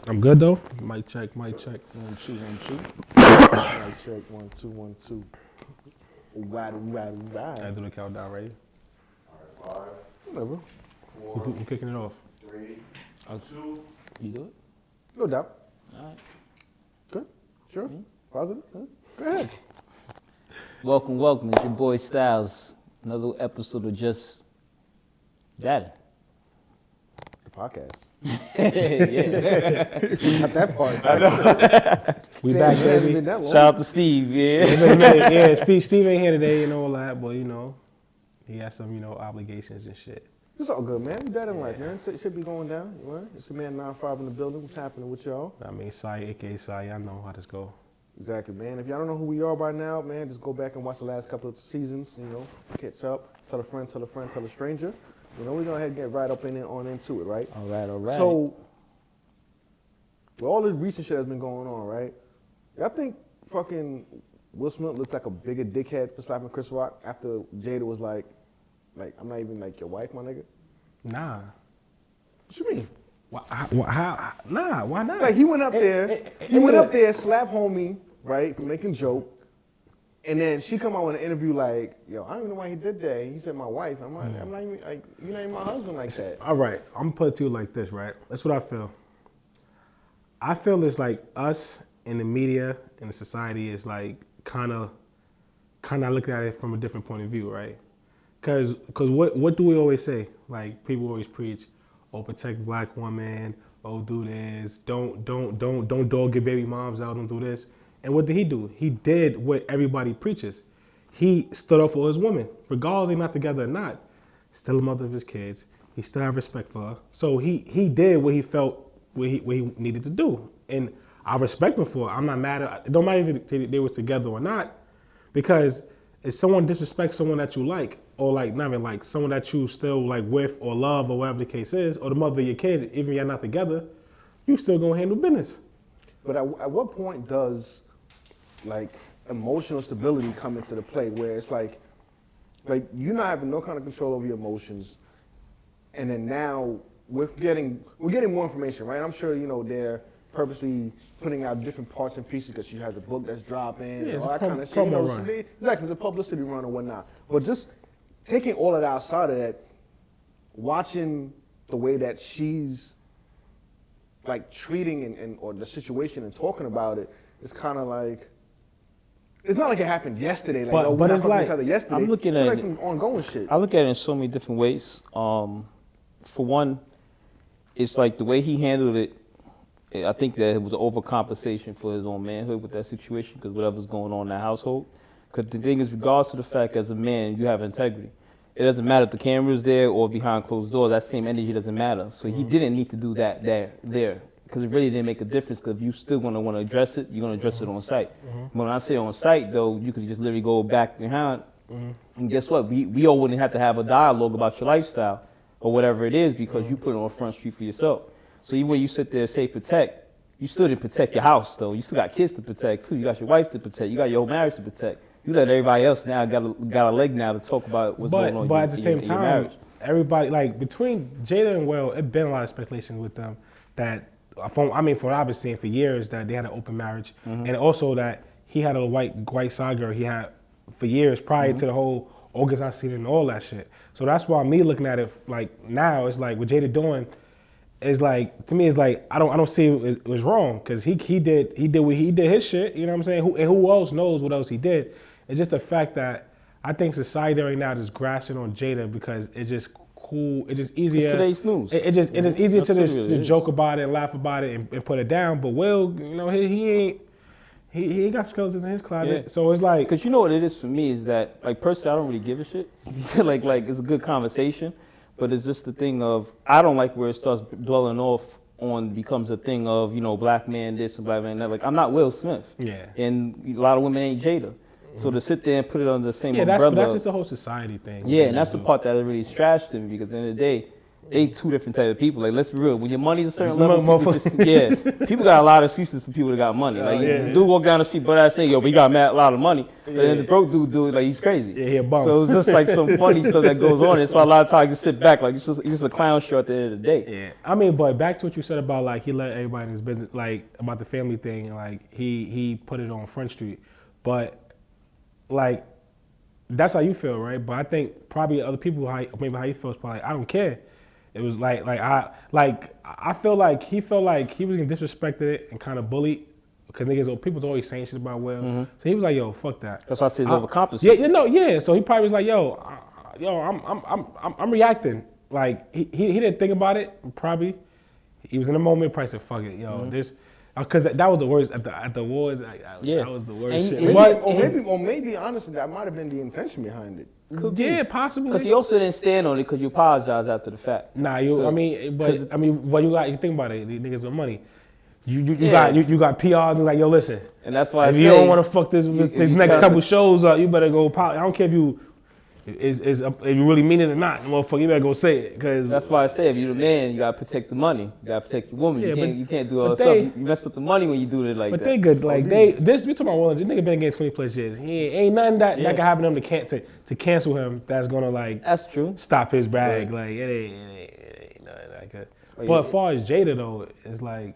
I'm good though. Mic check, mic check. 1 2 1 2. Mic check 1 2 1 2. I do the countdown, right? Whatever. Who kicking it off? 3, Uh, 2. You do it? No doubt. All right. Good. Sure. Positive. Good. Go ahead. Welcome. It's your boy Styles. Another episode of Just Daddin. The podcast. Yeah. Not that part. We back, It hasn't baby. been that long. Shout out to Steve. Yeah. Yeah, Steve ain't here today and all that, but he has some obligations and shit. It's all good, man. We dead in life, man. It should be going down. You know? It's a man 9-5 in the building. What's happening with y'all? I mean, Sai, aka Sai, I know how this go. Exactly, man. If y'all don't know who we are by now, man, just go back and watch the last couple of seasons. Catch up. Tell a friend, tell a stranger. We're going to go ahead and get right up into it, right? All right. So, with all this recent shit that's been going on, right? Y'all think fucking Will Smith looks like a bigger dickhead for slapping Chris Rock after Jada was like, I'm not even like your wife, my nigga? Nah. What you mean? Nah, why not? Like he went up there, slap homie, right, for making joke. And then she come out in an interview like, yo, I don't even know why he did that. He said my wife. I'm not even like, you're not even my husband like that. All right, I'm gonna put it to you like this, right? That's what I feel. I feel it's like us in the media and the society is like kind of looking at it from a different point of view, right? Cause what do we always say? Like people always preach, oh, protect black women, oh, do this, don't dog your baby moms out, don't do this. And what did he do? He did what everybody preaches. He stood up for his woman, regardless they're not together or not. Still the mother of his kids. He still have respect for her. So he did what he felt what he needed to do, and I respect him for it. I'm not mad at. It don't matter if they was together or not, because if someone disrespects someone that you like, or like not even like someone that you still like with or love or whatever the case is, or the mother of your kids, even if you're not together, you still gonna handle business. But at what point does like emotional stability come into the play where it's like you're not having no kind of control over your emotions, and then now we're getting more information, right? I'm sure they're purposely putting out different parts and pieces because she has a book that's dropping, Yeah, and it's all a that kind of shit. promo run. Exactly, it's a publicity run and whatnot. But just taking all of that outside of that, watching the way that she's like treating and or the situation and talking about it, it's kind of like. It's not like it happened yesterday. Like, But we're not it's fucking like- each other yesterday. I'm looking it's at like it- some ongoing shit. I look at it in so many different ways. For one, it's like the way he handled it. I think that it was an overcompensation for his own manhood with that situation, because whatever's going on in that household. Because the thing is, regardless to the fact, as a man, you have integrity. It doesn't matter if the camera's there or behind closed doors. That same energy doesn't matter. So he didn't need to do that there. Because it really didn't make a difference, because if you still going to want to address it, you're going to address it on site. But when I say on site, though, you could just literally go back behind, and guess what? We all wouldn't have to have a dialogue about your lifestyle or whatever it is, because you put it on Front Street for yourself. So even when you sit there and say protect, you still didn't protect your house, though. You still got kids to protect, too. You got your wife to protect. You got your whole marriage to protect. You let everybody else now got a leg now to talk about what's going on But in at the same your time, marriage. everybody, like between Jada and Will, it's been a lot of speculation with them that, from what I've been seeing for years, that they had an open marriage, and also that he had a white side girl he had for years prior to the whole August I seen and all that shit. So that's why me looking at it like now, it's like what Jada doing is like, to me, it's like I don't see it was wrong, because he did his shit. You know what I'm saying? Who else knows what else he did? It's just the fact that I think society right now is grasping on Jada because it's just cool. It's just easier. It's today's news. It is easier to Absolutely, to it is. joke about it and laugh about it and put it down. But Will, he ain't got skeletons in his closet. Yeah. So it's like, Because you know what it is for me is that, like, personally, I don't really give a shit. like it's a good conversation, but it's just the thing of, I don't like where it starts dwelling off on, becomes a thing of, black man this and black man that. Like, I'm not Will Smith. Yeah. And a lot of women ain't Jada. So to sit there and put it under the same yeah, umbrella. that's just a whole society thing. Yeah, and that's the part that really trashed to me, because at the end of the day, They two different type of people. Like, let's be real. When your money's a certain Mo- level, people just, people got a lot of excuses for people that got money. Like, dude walk down the street, but I say, yo, but he got a lot of money. But then the broke dude do it like he's crazy. Yeah, he a bum. So it's just like some funny stuff that goes on. That's why a lot of times you sit back, like, you're just a clown show at the end of the day. Yeah, I mean, but back to what you said about like he let everybody in his business, like about the family thing, and like he put it on Front Street, but like that's how you feel, right? But I think probably other people, maybe how you feel is probably like, I don't care. It was I feel like he felt like he was getting disrespected and kind of bullied because people was always saying shit about Will. So he was like, yo, fuck that. That's why I say it's overcompensating. Yeah. So he probably was like, I'm reacting. Like he didn't think about it. Probably he was in the moment. Probably said, fuck it, this. Because that was the worst at the wars. That was the worst shit. Maybe honestly, that might have been the intention behind it. Possibly. Because he also didn't stand on it because you apologize after the fact. Nah, you think about it. These niggas with money. You got PR and like, yo, listen. And that's why if you don't want to fuck this next couple shows up, you better go. I don't care if you if you really mean it or not, motherfucker. You better go say it. Cause that's why I say if you're the man, you gotta protect the money. You gotta protect the woman. You can't do all that stuff. You mess up the money when you do it like that. But they good. Like we talking about Willens. This nigga been against 20 plus years. He ain't nothing that can happen to him to cancel him. That's gonna like that's true. Stop his bag. Like it ain't nothing like that. But as far as Jada though, it's like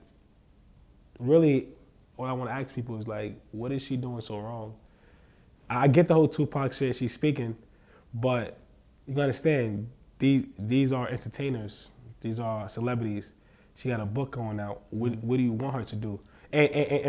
really what I want to ask people is like, what is she doing so wrong? I get the whole Tupac shit. She's speaking. But you gotta understand, these are entertainers. These are celebrities. She got a book going out. What do you want her to do? And I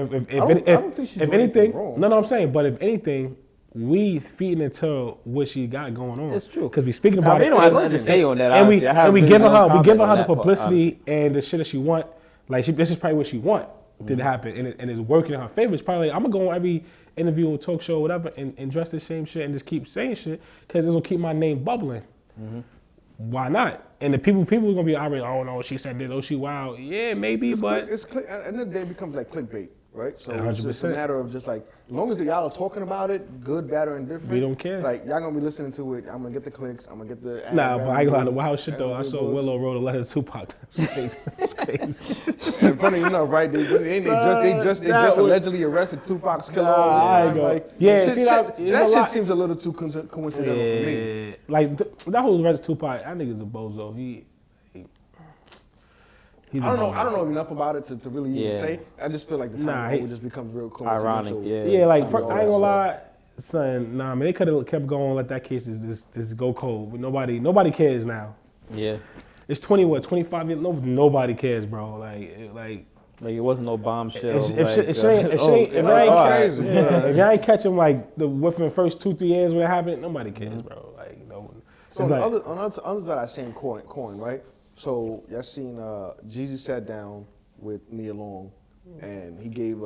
don't think she's doing anything wrong. No, I'm saying, but if anything, we feeding into what she got going on. It's true. Because we speaking about it. They don't have nothing to say on that. And we giving her the publicity and the shit that she want. Like this is probably what she want to happen, and it's working in her favor. It's probably like, I'm gonna go on every interview or talk show or whatever and dress the same shit and just keep saying shit because this will keep my name bubbling. Why not? And the people are gonna be irate. Oh no, she said this. Oh, she wild. Yeah, maybe, but at the end of the day, it becomes like clickbait, right? So 100%. It's just a matter of just like, as long as y'all are talking about it, good, bad, or indifferent. We don't care. Like y'all gonna be listening to it. I'm gonna get the clicks. I'm gonna get the. Nah, but I ain't gonna lie. The wild shit though. I saw Willow wrote a letter to Tupac. It's crazy. And funny enough, right? They just allegedly arrested Tupac's killer. That shit seems a little too coincidental for me. Like that whole arrested Tupac, that nigga's a bozo. He's I don't know enough about it to really even say. I just feel like the time it just becomes real coincidental. Ironic, Yeah, like I ain't gonna lie, son. Nah, man, they could have kept going, let that case just go cold. But nobody cares now. Yeah. It's 25 years. Nobody cares, bro. Like it wasn't no bombshell. If y'all ain't catch him like within the first 2-3 years when it happened, nobody cares, bro. Like So on the other side of that same coin, right? So y'all seen Jeezy sat down with Nia Long, and he gave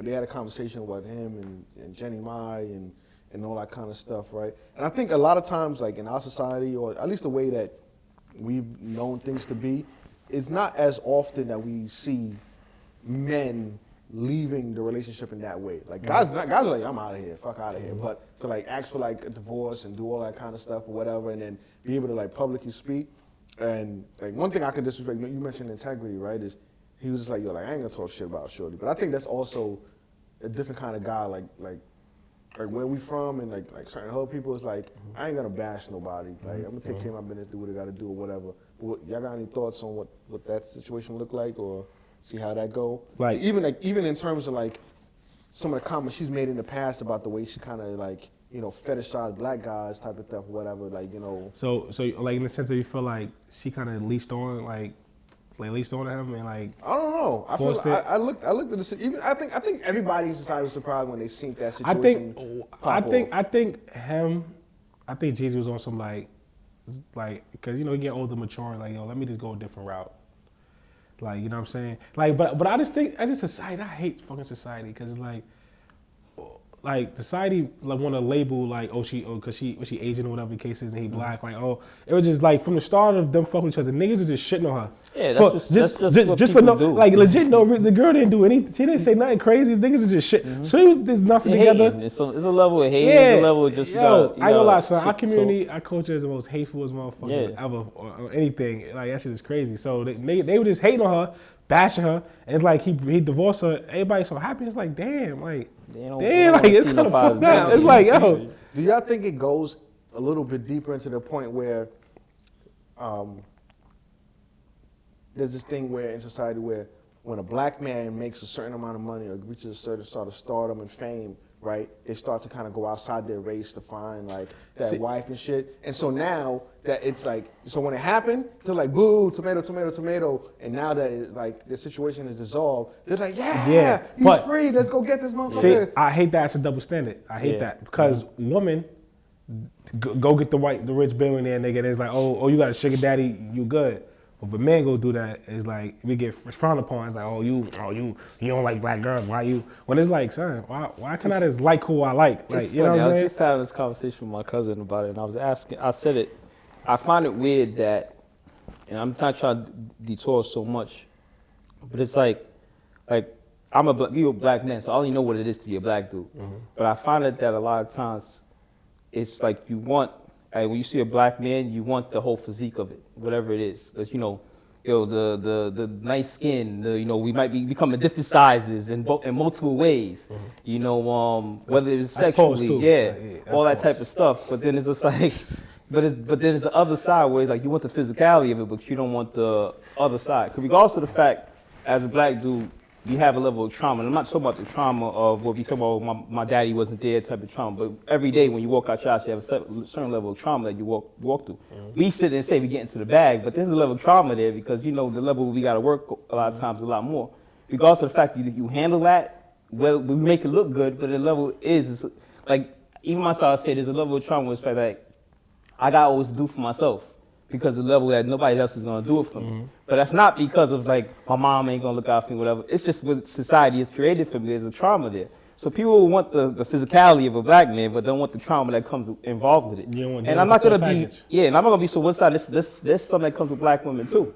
they had a conversation with him and Jenny Mai and all that kind of stuff, right? And I think a lot of times, like in our society, or at least the way that we've known things to be, it's not as often that we see men leaving the relationship in that way. Like guys are like, I'm out of here, fuck out of here. But to like ask for like a divorce and do all that kind of stuff or whatever, and then be able to like publicly speak. And like one thing I could disrespect, you mentioned integrity, right? Is he was just like, yo, like I ain't gonna talk shit about Shorty. But I think that's also a different kind of guy, like where we from and like certain hood people is like, I ain't gonna bash nobody. Like I'm gonna take care of my business, do what I gotta do or whatever. But y'all got any thoughts on what that situation look like or see how that go? Like even in terms of like some of the comments she's made in the past about the way she kind of like, fetishize black guys type of stuff, whatever, like, So like in the sense that you feel like she kind of leashed on leashed on him and like. I don't know. I feel like I looked at this. Even I think everybody in society was surprised when they seen that situation. I think Jeezy was on some like because he get older, maturing. Like, yo, let me just go a different route. Like, you know what I'm saying? Like, but I just think as a society, I hate fucking society because it's like. like society like want to label like because she Asian or whatever the case is and he black like it was just like from the start of them fucking each other niggas was just shitting on her. Yeah, that's just what just people for no do. like legit no the girl didn't do anything. She didn't say nothing crazy. Niggas was just shit. So he was just nothing together. It's a level of hate. It's a level of just I ain't gonna lie, son. Our community, our culture is the most hateful as motherfuckers ever or anything. Like that shit is crazy. So they were just hating on her, bashing her. And it's like he divorced her. Everybody's so happy. It's like damn, like it's kind of fucked up. It's like yo. Do y'all think it goes a little bit deeper into the point where there's this thing where in society where when a black man makes a certain amount of money or reaches a certain sort of stardom and fame, right, they start to kind of go outside their race to find like that wife and shit. And so now that it's like, so when it happened, they're like, boo, tomato, tomato, tomato. And now that it's like the situation is dissolved, they're like, he's free. Let's go get this motherfucker. See, I hate that it's a double standard. I hate that because women go get the rich billionaire nigga. And it's like, oh, you got a sugar daddy, you good. But if a man go do that, it's like we get frowned upon. It's like, you don't like black girls. Why you? When it's like, son, why can I just like who I like? Like, you know what I'm saying? I was just having this conversation with my cousin about it, and I said it. I find it weird that, and I'm not trying to detour so much, but it's like you're a black man, so I only know what it is to be a black dude. Mm-hmm. But I find it that a lot of times, it's like you want. When you see a black man, you want the whole physique of it, whatever it is. Because the nice skin. We might be becoming different sizes in multiple ways. Mm-hmm. Whether it's sexually, all that type of stuff. But then it's just like, but then it's the other side where it's like you want the physicality of it, but you don't want the other side. Because regardless of the fact, as a black dude, you have a level of trauma. And I'm not talking about the trauma of what we talk about, my daddy wasn't there type of trauma, but every day when you walk out your house, you have a certain level of trauma that you walk through. Mm-hmm. We sit and say we get into the bag, but there's a level of trauma there because, the level we got to work a lot of times a lot more. Regardless of the fact you handle that, well, we make it look good, but the level is like, even myself, I say there's a level of trauma with the fact that I got always to do for myself. Because of the level that nobody else is going to do it for me. Mm-hmm. But that's not because of like, my mom ain't going to look out for me, whatever. It's just what society has created for me. There's a trauma there. So people want the physicality of a black man, but don't want the trauma that comes involved with it. And I'm not going to be, and I'm not going to be so one side. There's something that comes with black women too.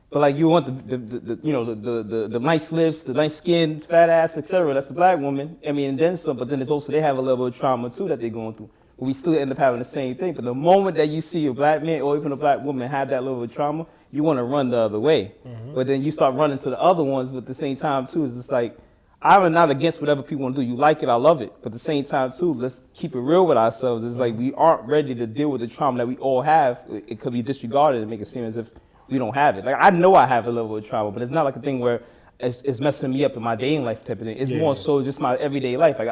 But like you want the nice lips, the nice skin, fat ass, etc. That's the black woman. I mean, and then some, but then there's also, they have a level of trauma too that they're going through. We still end up having the same thing. But the moment that you see a black man or even a black woman have that level of trauma, you want to run the other way. Mm-hmm. But then you start running to the other ones, but at the same time too, it's just like, I'm not against whatever people want to do. You like it, I love it. But at the same time too, let's keep it real with ourselves. It's like we aren't ready to deal with the trauma that we all have. It could be disregarded and make it seem as if we don't have it. Like I know I have a level of trauma, but it's not like a thing where it's messing me up in my dating life type of thing. It's more so just my everyday life. Like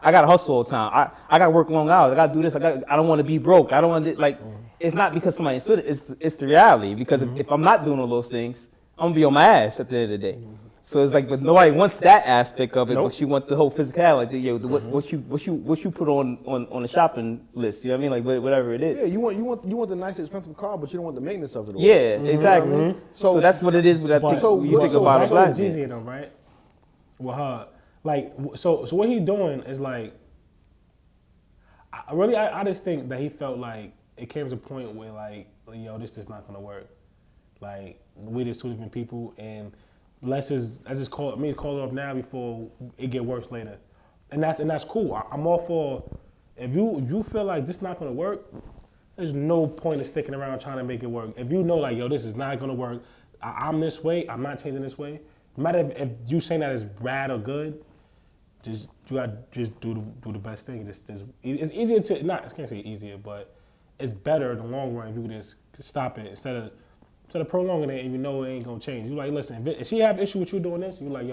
I gotta hustle all the time. I gotta work long hours. I gotta do this. I don't want to be broke. I don't want to It's not because somebody said it. It's the reality. Because if I'm not doing all those things, I'm gonna be on my ass at the end of the day. So it's like, but nobody wants that aspect of it. But you want the whole physicality. What you put on the shopping list. You know what I mean? Like whatever it is. Yeah, you want the nice expensive car, but you don't want the maintenance of it all. Yeah, exactly. You know what I mean? So that's what it is. But I think when you think about a black man, right? With her. Like, so what he's doing is like, I just think that he felt like it came to a point where like, this is not gonna work. Like, we just two different people, and let's just call it off now before it get worse later. And that's cool. I'm all for, if you feel like this is not gonna work, there's no point in sticking around trying to make it work. If you know like, this is not gonna work, I'm this way, I'm not changing this way. No matter if you saying that is bad or good, you gotta just do the best thing. It's easier to I can't say easier, but it's better in the long run if you can just stop it instead of prolonging it and you know it ain't gonna change. You like, listen, if she have issue with you doing this, you like,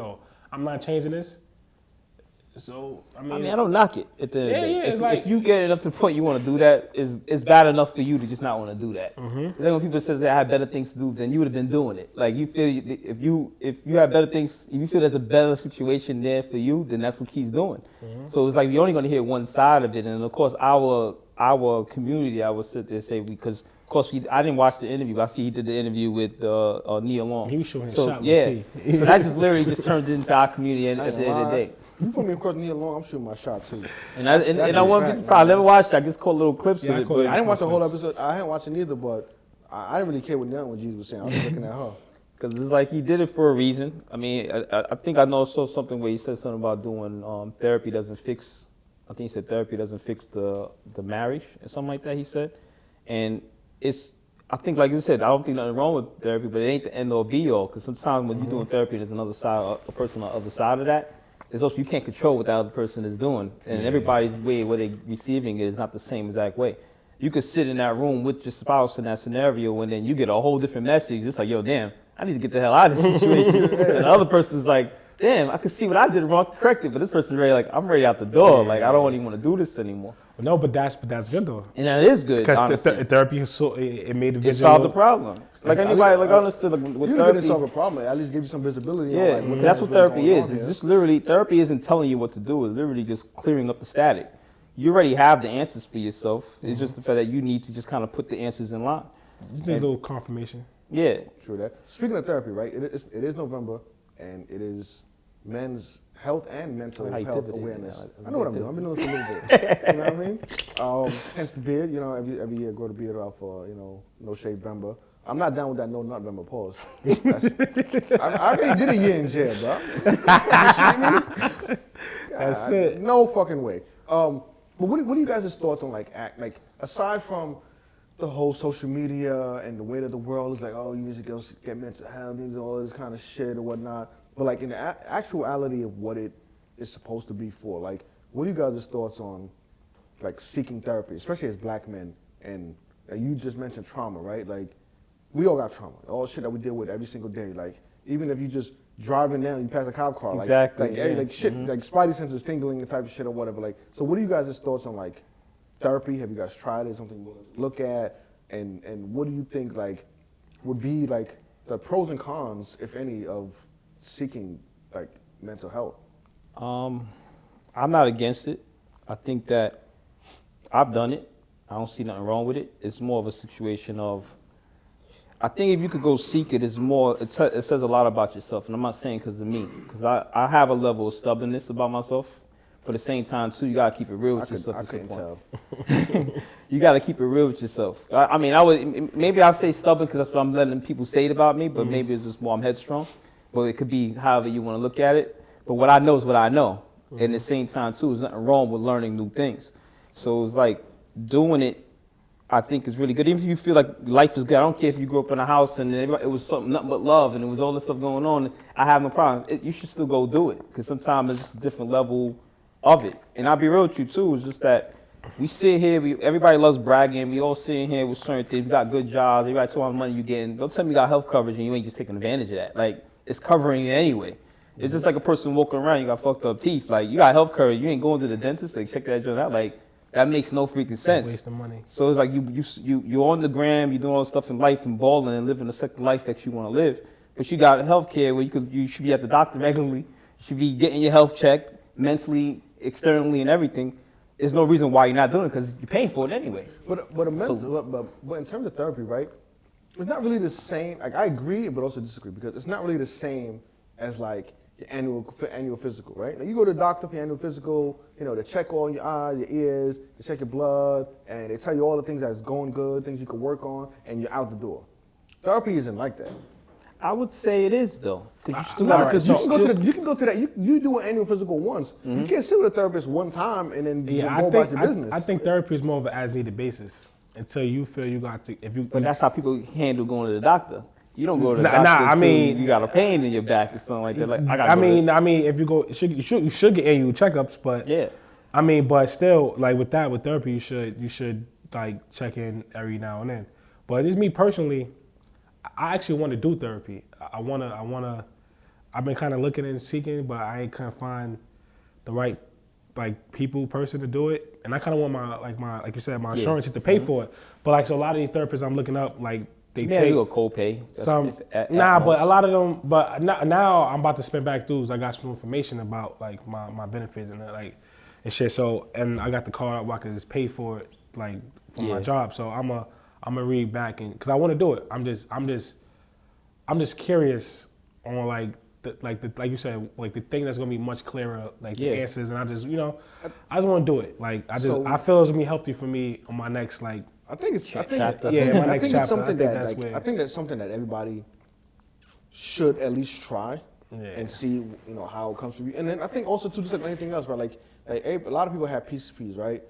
I'm not changing this. So I mean, I don't knock it at the end of the day. If you get it up to the point you want to do that, it's bad enough for you to just not want to do that. Mm-hmm. Then when people say I have better things to do, then you would have been doing it. Like you feel if you have better things, if you feel there's a better situation there for you, then that's what he's doing. Mm-hmm. So it's like you're only going to hear one side of it, and of course our community, I would sit there and say because. Of course, I didn't watch the interview. But I see he did the interview with Nia Long. He was showing his shot. So that just literally just turned into our community at the end of the day. You put me across Nia Long, I'm shooting my shot too. And I a want fact, people probably man. never watched it. I just caught little clips Yeah, of I it. caught But I didn't watch the whole episode. I didn't watch it either, but I didn't really care what none what Jesus was saying. I was just looking at her. Because it's like he did it for a reason. I mean, I think I know saw something where he said something about doing therapy doesn't fix. I think he said therapy doesn't fix the marriage or something like that. He said, and it's. I think, like you said, I don't think nothing wrong with therapy, but it ain't the end all be all. Because sometimes when you're doing therapy, there's another side, a person on the other side of that. There's also you can't control what the other person is doing, and everybody's way where they receiving it is not the same exact way. You could sit in that room with your spouse in that scenario, and then you get a whole different message. It's like, yo, damn, I need to get the hell out of this situation. And the other person's like, damn, I can see what I did wrong, correct it. But this person's ready, like, I'm ready out the door. Like, I don't even want to do this anymore. No, but that's good though. And that is good, Because honestly. therapy, it made the It vision. solved the problem. Like anybody, like honestly, like with You therapy. didn't solve a problem. At least give you some visibility. Yeah, on, like, that's what really therapy going is. on It's here. just literally, therapy isn't telling you what to do. It's literally just clearing up the static. You already have the answers for yourself. It's just the fact that you need to just kind of put the answers in line. Just a little confirmation. Yeah. True that. Speaking of therapy, right? It is November, and it is Men's Health and Mental How you Health pivoted, Awareness. yeah, I know what I'm doing. I've been doing this a little bit. You know what I mean? Hence the beard. You know, every year I grow the beard out for No Shave November. I'm not down with that No Nut November pause. I already did a year in jail, bro. You see me? That's it. No fucking way. But what are you guys' thoughts on like aside from the whole social media and the way that the world is like, oh, you need to go get mental health and all this kind of shit or whatnot. But like in the actuality of what it is supposed to be for, like, what are you guys' thoughts on like seeking therapy, especially as black men? And you just mentioned trauma, right? Like, we all got trauma, all the shit that we deal with every single day. Like, even if you just driving down, you pass a cop car, Exactly, yeah. like shit, like spidey senses tingling, type of shit or whatever. Like, so what are you guys' thoughts on like therapy? Have you guys tried it? Something to look at? And what do you think like would be like the pros and cons, if any, of seeking like mental health? I'm not against it. I think that I've done it. I don't see nothing wrong with it. It's more of a situation of, I think if you could go seek it, it's more, it says a lot about yourself. And I'm not saying because of me, because I have a level of stubbornness about myself. But at the same time, too, you got to keep it real with yourself. I at some couldn't point. tell. You got to keep it real with yourself. I mean, maybe I'll say stubborn because that's what I'm letting people say it about me, but maybe it's just more I'm headstrong. But it could be however you want to look at it. But what I know is what I know. And at the same time, too, there's nothing wrong with learning new things. So it's like doing it, I think is really good. Even if you feel like life is good, I don't care if you grew up in a house and it was something, nothing but love and there was all this stuff going on, I have no problem. You should still go do it because sometimes it's a different level of it. And I'll be real with you too, it's just that we sit here, everybody loves bragging, we all sitting here with certain things, we got good jobs, everybody talking about money you getting. Don't tell me you got health coverage and you ain't just taking advantage of that. Like, it's covering it anyway. It's just like a person walking around, you got fucked up teeth. Like, you got health coverage, you ain't going to the dentist, like check that joint out. Like, that makes no freaking sense. Wasting money. So it's like you're on the gram, you're doing all this stuff in life and balling and living the second life that you want to live. But you got health care where you should be at the doctor regularly, you should be getting your health checked mentally, externally, and everything. There's no reason why you're not doing it because you're paying for it anyway. But in terms of therapy, right? It's not really the same. Like, I agree, but also disagree because it's not really the same as like your annual physical, right? Like, you go to the doctor for your annual physical, they check all your eyes, your ears, they check your blood, and they tell you all the things that's going good, things you can work on, and you're out the door. Therapy isn't like that. I would say it is though, because you still got because you can go to that. You do an annual physical once. You can't sit with a therapist one time and then go about your business. I think therapy is more of an as-needed basis until you feel you got to. But that's how people handle going to the doctor. You don't go to the doctor until you got a pain in your back or something like that. Like, I mean, if you go, you should get annual checkups, but yeah. I mean, but still, like with therapy, you should like check in every now and then. But it's me personally. I actually want to do therapy. I've been kind of looking and seeking, but I ain't kind of find the right person to do it. And I kind of want my like you said, my insurance to pay for it. But like, so a lot of these therapists I'm looking up, like they take do a copay. But a lot of them. But now I'm about to spin back through. So I got some information about like my benefits and and shit. So and I got the card where I can just pay for it like for my job. So I'm gonna read back and because I want to do it. I'm just curious on like like you said, like the thing that's gonna be much clearer, like Yeah. the answers, and I just I just want to do it. Like So- I feel it's gonna be healthy for me on my next like. I think it's I think, Chapter. I Yeah, think, my I next think chapter. it's something I think that that's like where- I think that's something that everybody should at least try Yeah. and see how it comes from you. And then I think also too, just like anything else, right? Like a lot of people have PCPs, right?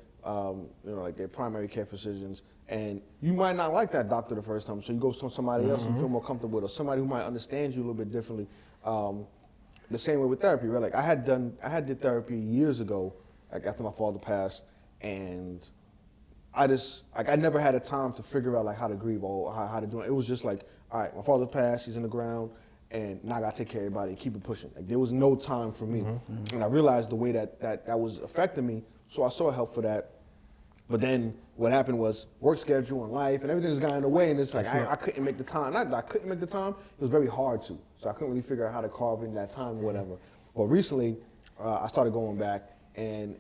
Like their primary care physicians, and you might not like that doctor the first time, so you go to somebody else who you feel more comfortable with, or somebody who might understand you a little bit differently. The same way with therapy, right? Like I did therapy years ago, like after my father passed, and I just I never had a time to figure out like how to grieve or how to do it. It was just like, all right, my father passed, he's in the ground, and now I gotta take care of everybody, keep it pushing. Like there was no time for me, and I realized the way that was affecting me. So I sought help for that. But then what happened was work schedule and life and everything just got in the way, and it's like I couldn't make the time. Not that I couldn't make the time, it was very hard to. So I couldn't really figure out how to carve in that time or whatever. But recently, I started going back, and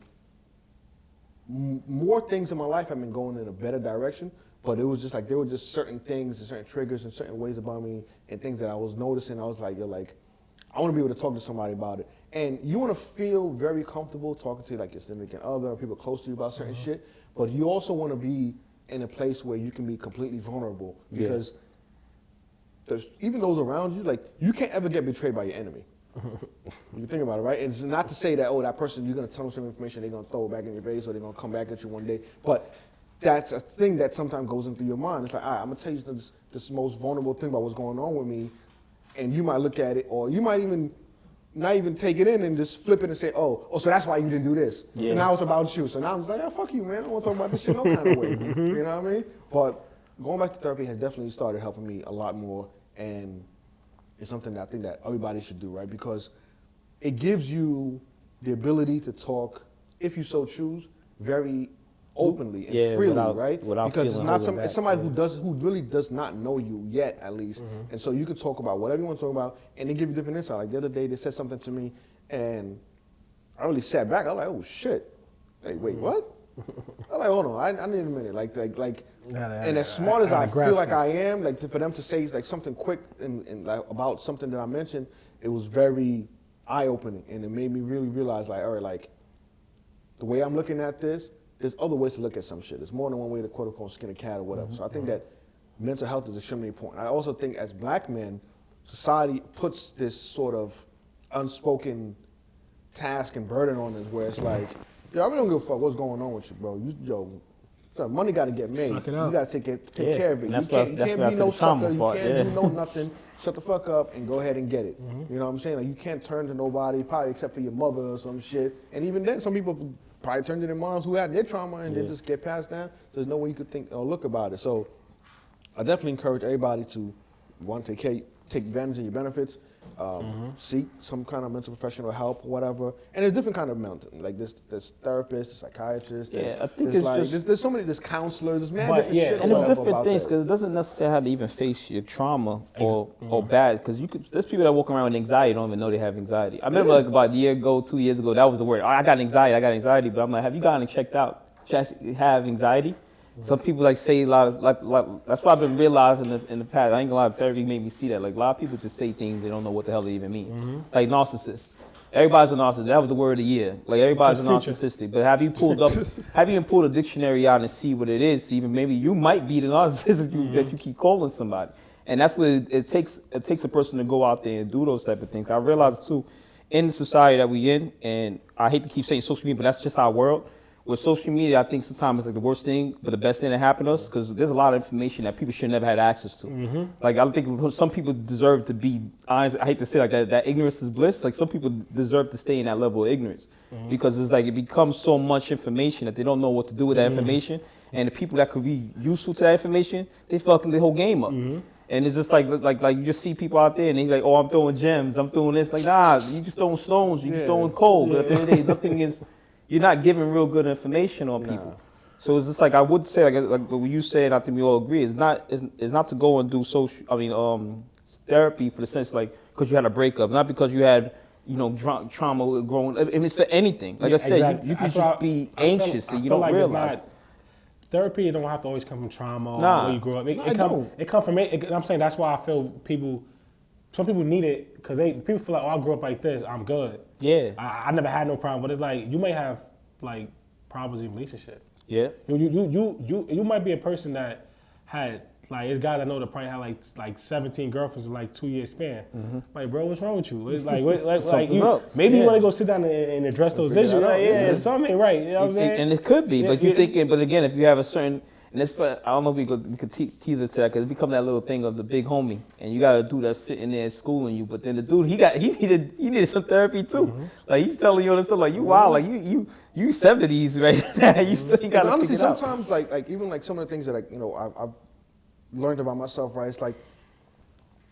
more things in my life have been going in a better direction. But it was just like there were just certain things and certain triggers and certain ways about me and things that I was noticing. I was like, I want to be able to talk to somebody about it. And you want to feel very comfortable talking to like your significant other or people close to you about certain shit. But you also want to be in a place where you can be completely vulnerable, because even those around you, like you can't ever get betrayed by your enemy. You think about it, right? It's not to say that, that person, you're going to tell them some information, they're going to throw it back in your face, or they're going to come back at you one day. But that's a thing that sometimes goes into your mind. It's like, all right, I'm going to tell you this most vulnerable thing about what's going on with me, and you might look at it, or you might even not even take it in and just flip it and say, oh, so that's why you didn't do this. Yeah. And now it's about you. So now I'm just like, fuck you, man. I don't want to talk about this shit no kind of way. You know what I mean? But going back to therapy has definitely started helping me a lot more, and it's something that I think that everybody should do, right? Because it gives you the ability to talk, if you so choose, very openly and freely, right? Because it's not it's somebody who really does not know you yet, at least, and so you can talk about whatever you want to talk about, and they give you different insight. Like the other day, they said something to me, and I really sat back. I was like, oh shit, hey, wait, what? I was like, hold on, I need a minute. And as smart as I feel like I am, like for them to say like something quick and like about something that I mentioned, it was very eye-opening, and it made me really realize, like, all right, like the way I'm looking at this, there's other ways to look at some shit. There's more than one way to quote unquote skin a cat or whatever. So I think that mental health is extremely important. I also think as black men, society puts this sort of unspoken task and burden on us where it's like, yo, I really don't give a fuck what's going on with you, bro. Son, money got to get made. Suck it You up. got to take care of it. And You can't be no sucker. You can't do no nothing. Shut the fuck up and go ahead and get it. You know what I'm saying? Like you can't turn to nobody, probably except for your mother or some shit. And even then, some people probably turn to their moms who had their trauma and they just get passed down. So there's no way you could think or look about it. So I definitely encourage everybody to want to take advantage of your benefits. Seek some kind of mental professional help, whatever. And there's different kind of mental, like there's therapists, there's psychiatrists. I think there's it's just there's so many, there's counselors, there's mad But, different yeah, shit. and it's whatever different about things that. because it doesn't necessarily have to even face your trauma or bad, because there's people that walk around with anxiety don't even know they have anxiety. I remember like about a year ago, 2 years ago, that was the word. Oh, I got anxiety, but I'm like, have you gotten checked out? You actually have anxiety? Some people like say a lot of like that's what I've been realizing in the past. I ain't gonna lie, therapy made me see that. Like a lot of people just say things they don't know what the hell it even means. Like narcissists. Everybody's a narcissist. That was the word of the year. Like everybody's narcissistic. But have you pulled a dictionary out and see what it is? So even maybe you might be the narcissist that you keep calling somebody. And that's what it takes a person to go out there and do those type of things. I realize too, in the society that we in, and I hate to keep saying social media, but that's just our world. With social media, I think sometimes it's like the worst thing, but the best thing that happened to us, because there's a lot of information that people should never had access to. Like I think some people deserve to be honest. I hate to say like that ignorance is bliss. Like some people deserve to stay in that level of ignorance, because it's like it becomes so much information that they don't know what to do with that information, and the people that could be useful to that information, they fucking the whole game up. And it's just like you just see people out there and they're like, oh, I'm throwing gems, I'm throwing this. Like, nah, you just throwing stones, you just throwing coal. But at the end of the day, nothing is. You're not giving real good information on people. So it's just like I would say, like what you said, I think we all agree, it's not to go and do therapy for the sense like because you had a breakup, not because you had trauma growing. I mean, it's for anything. Like I said, exactly. you can just be anxious and you don't realize. Therapy, it don't have to always come from trauma or Nah. where you grew up. No, It come from it. I'm saying that's why I feel people some people need it because people feel like, oh, I grew up like this, I'm good. Yeah. I never had no problem, but it's like you may have like problems in relationship. Yeah. You might be a person that had like it's guys I know that probably had like 17 girlfriends in like 2 years span. Like, bro, what's wrong with you? It's like maybe you want to go sit down and address those issues. Like, something ain't right. You know what I'm saying? And it could be, but you're thinking. But again, if you have a certain, and it's, I don't know if we could tease it to that because it become that little thing of the big homie, and you got a dude that's sitting there schooling you, but then the dude he needed some therapy too. Like he's telling you all this stuff, like you wild, like you 70s right now. You still got to honestly, figure it out. sometimes like even like some of the things that I've learned about myself, right? It's like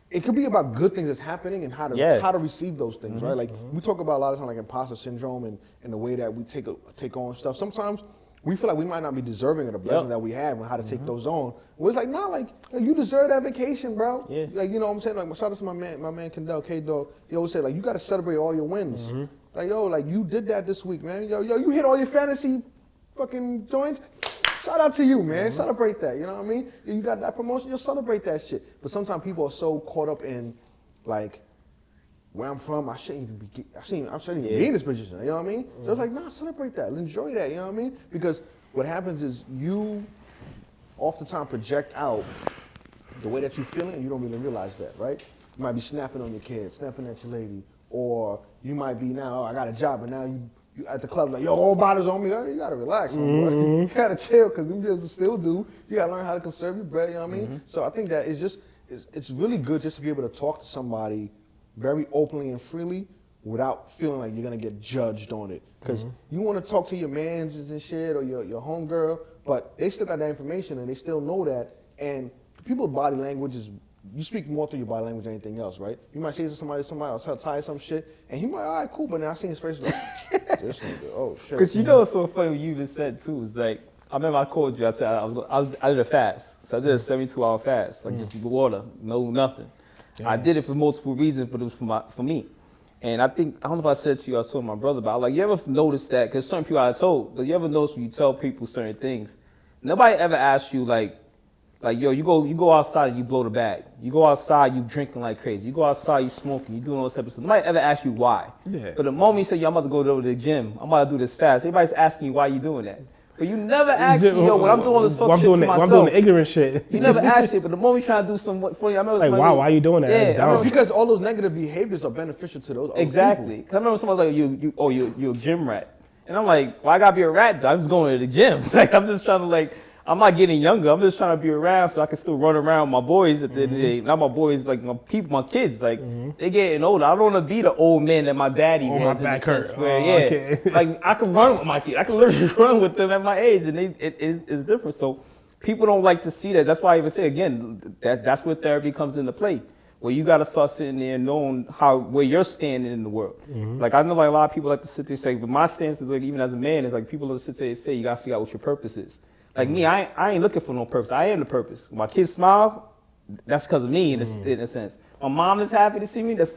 it could be about good things that's happening and how to receive those things, right? Like we talk about a lot of time like imposter syndrome and the way that we take on stuff. Sometimes we feel like we might not be deserving of the blessing that we have and how to take those on. Well, it's like, nah, like you deserve that vacation, bro. Yeah. Like, you know what I'm saying? Like, shout out to my man Kendall, K-Dog. He always said, like, you got to celebrate all your wins. Like, yo, like, you did that this week, man. Yo, you hit all your fantasy fucking joints. Shout out to you, man. Celebrate that, you know what I mean? You got that promotion, you'll celebrate that shit. But sometimes people are so caught up in, like, where I'm from, I shouldn't even be in this position, you know what I mean? So it's like, nah, celebrate that, enjoy that, you know what I mean? Because what happens is you oftentimes project out the way that you're feeling and you don't really realize that, right? You might be snapping on your kids, snapping at your lady, or you might be now, I got a job, and now you at the club like, yo, all bottles on me. You gotta relax, homeboy. You gotta chill, because them businesses still do. You gotta learn how to conserve your bread, you know what I mean? So I think that it's really good just to be able to talk to somebody very openly and freely without feeling like you're gonna get judged on it. Because you wanna talk to your mans and shit or your homegirl, but they still got that information and they still know that. And people's body language is, you speak more through your body language than anything else, right? You might say to somebody else tell you some shit, and he might, all right, cool, but then I see his face like, this nigga, oh shit. Because you know what's so funny what you just said too, is like, I remember I called you, I did a fast. So I did a 72-hour fast, like just water, no nothing. Yeah. I did it for multiple reasons, but it was for me. And I don't know if I said to you, I told my brother about, like, you ever notice that, because certain people I told, but you ever notice when you tell people certain things, nobody ever asks you, like, yo, you go outside and you blow the bag. You go outside, you drinking like crazy. You go outside, you smoking, you doing all this type of stuff. Nobody ever asks you why. Yeah. But the moment you say, yo, I'm about to go to the gym, I'm about to do this fast, everybody's asking you why you doing that. But you never ask me, yo, when I'm doing this fuck shit to myself. I'm doing the ignorant shit. You never ask it, but the moment you try to do some funny, I remember like, why are you doing that? Yeah, because all those negative behaviors are beneficial to those exactly. Because I remember somebody like, you're a gym rat. And I'm like, well, I gotta be a rat though. I'm just going to the gym. Like, I'm just trying to like, I'm not getting younger. I'm just trying to be around so I can still run around with my boys at the end of the day. Not my boys, like my kids. Like they getting older. I don't want to be the old man that my daddy was. My back hurt. Where, okay. Like I can run with my kids. I can literally run with them at my age, and it's different. So people don't like to see that. That's why I even say again that's where therapy comes into play. Where you got to start sitting there and knowing where you're standing in the world. Like I know like a lot of people like to sit there and say, but my stance is like even as a man is like people that sit there and say you got to figure out what your purpose is. Like me, I ain't looking for no purpose. I am the purpose. My kids smile, that's because of me in a sense. My mom is happy to see me. That's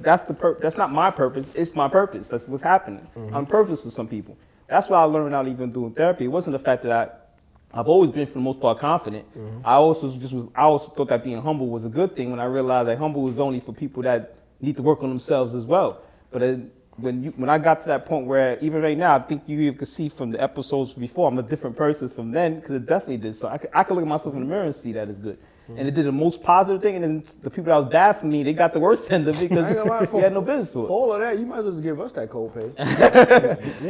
not my purpose. It's my purpose. That's what's happening. I'm purpose to some people. That's why I learned out even doing therapy. It wasn't the fact that I've always been for the most part confident. I also thought that being humble was a good thing when I realized that humble is only for people that need to work on themselves as well. But when I got to that point where even right now, I think you could see from the episodes before, I'm a different person from then because it definitely did. So I could look at myself in the mirror and see that it's good. And it did the most positive thing, and then the people that was bad for me, they got the worst end of it because they had no business to it. For all of that, you might as well give us that copay.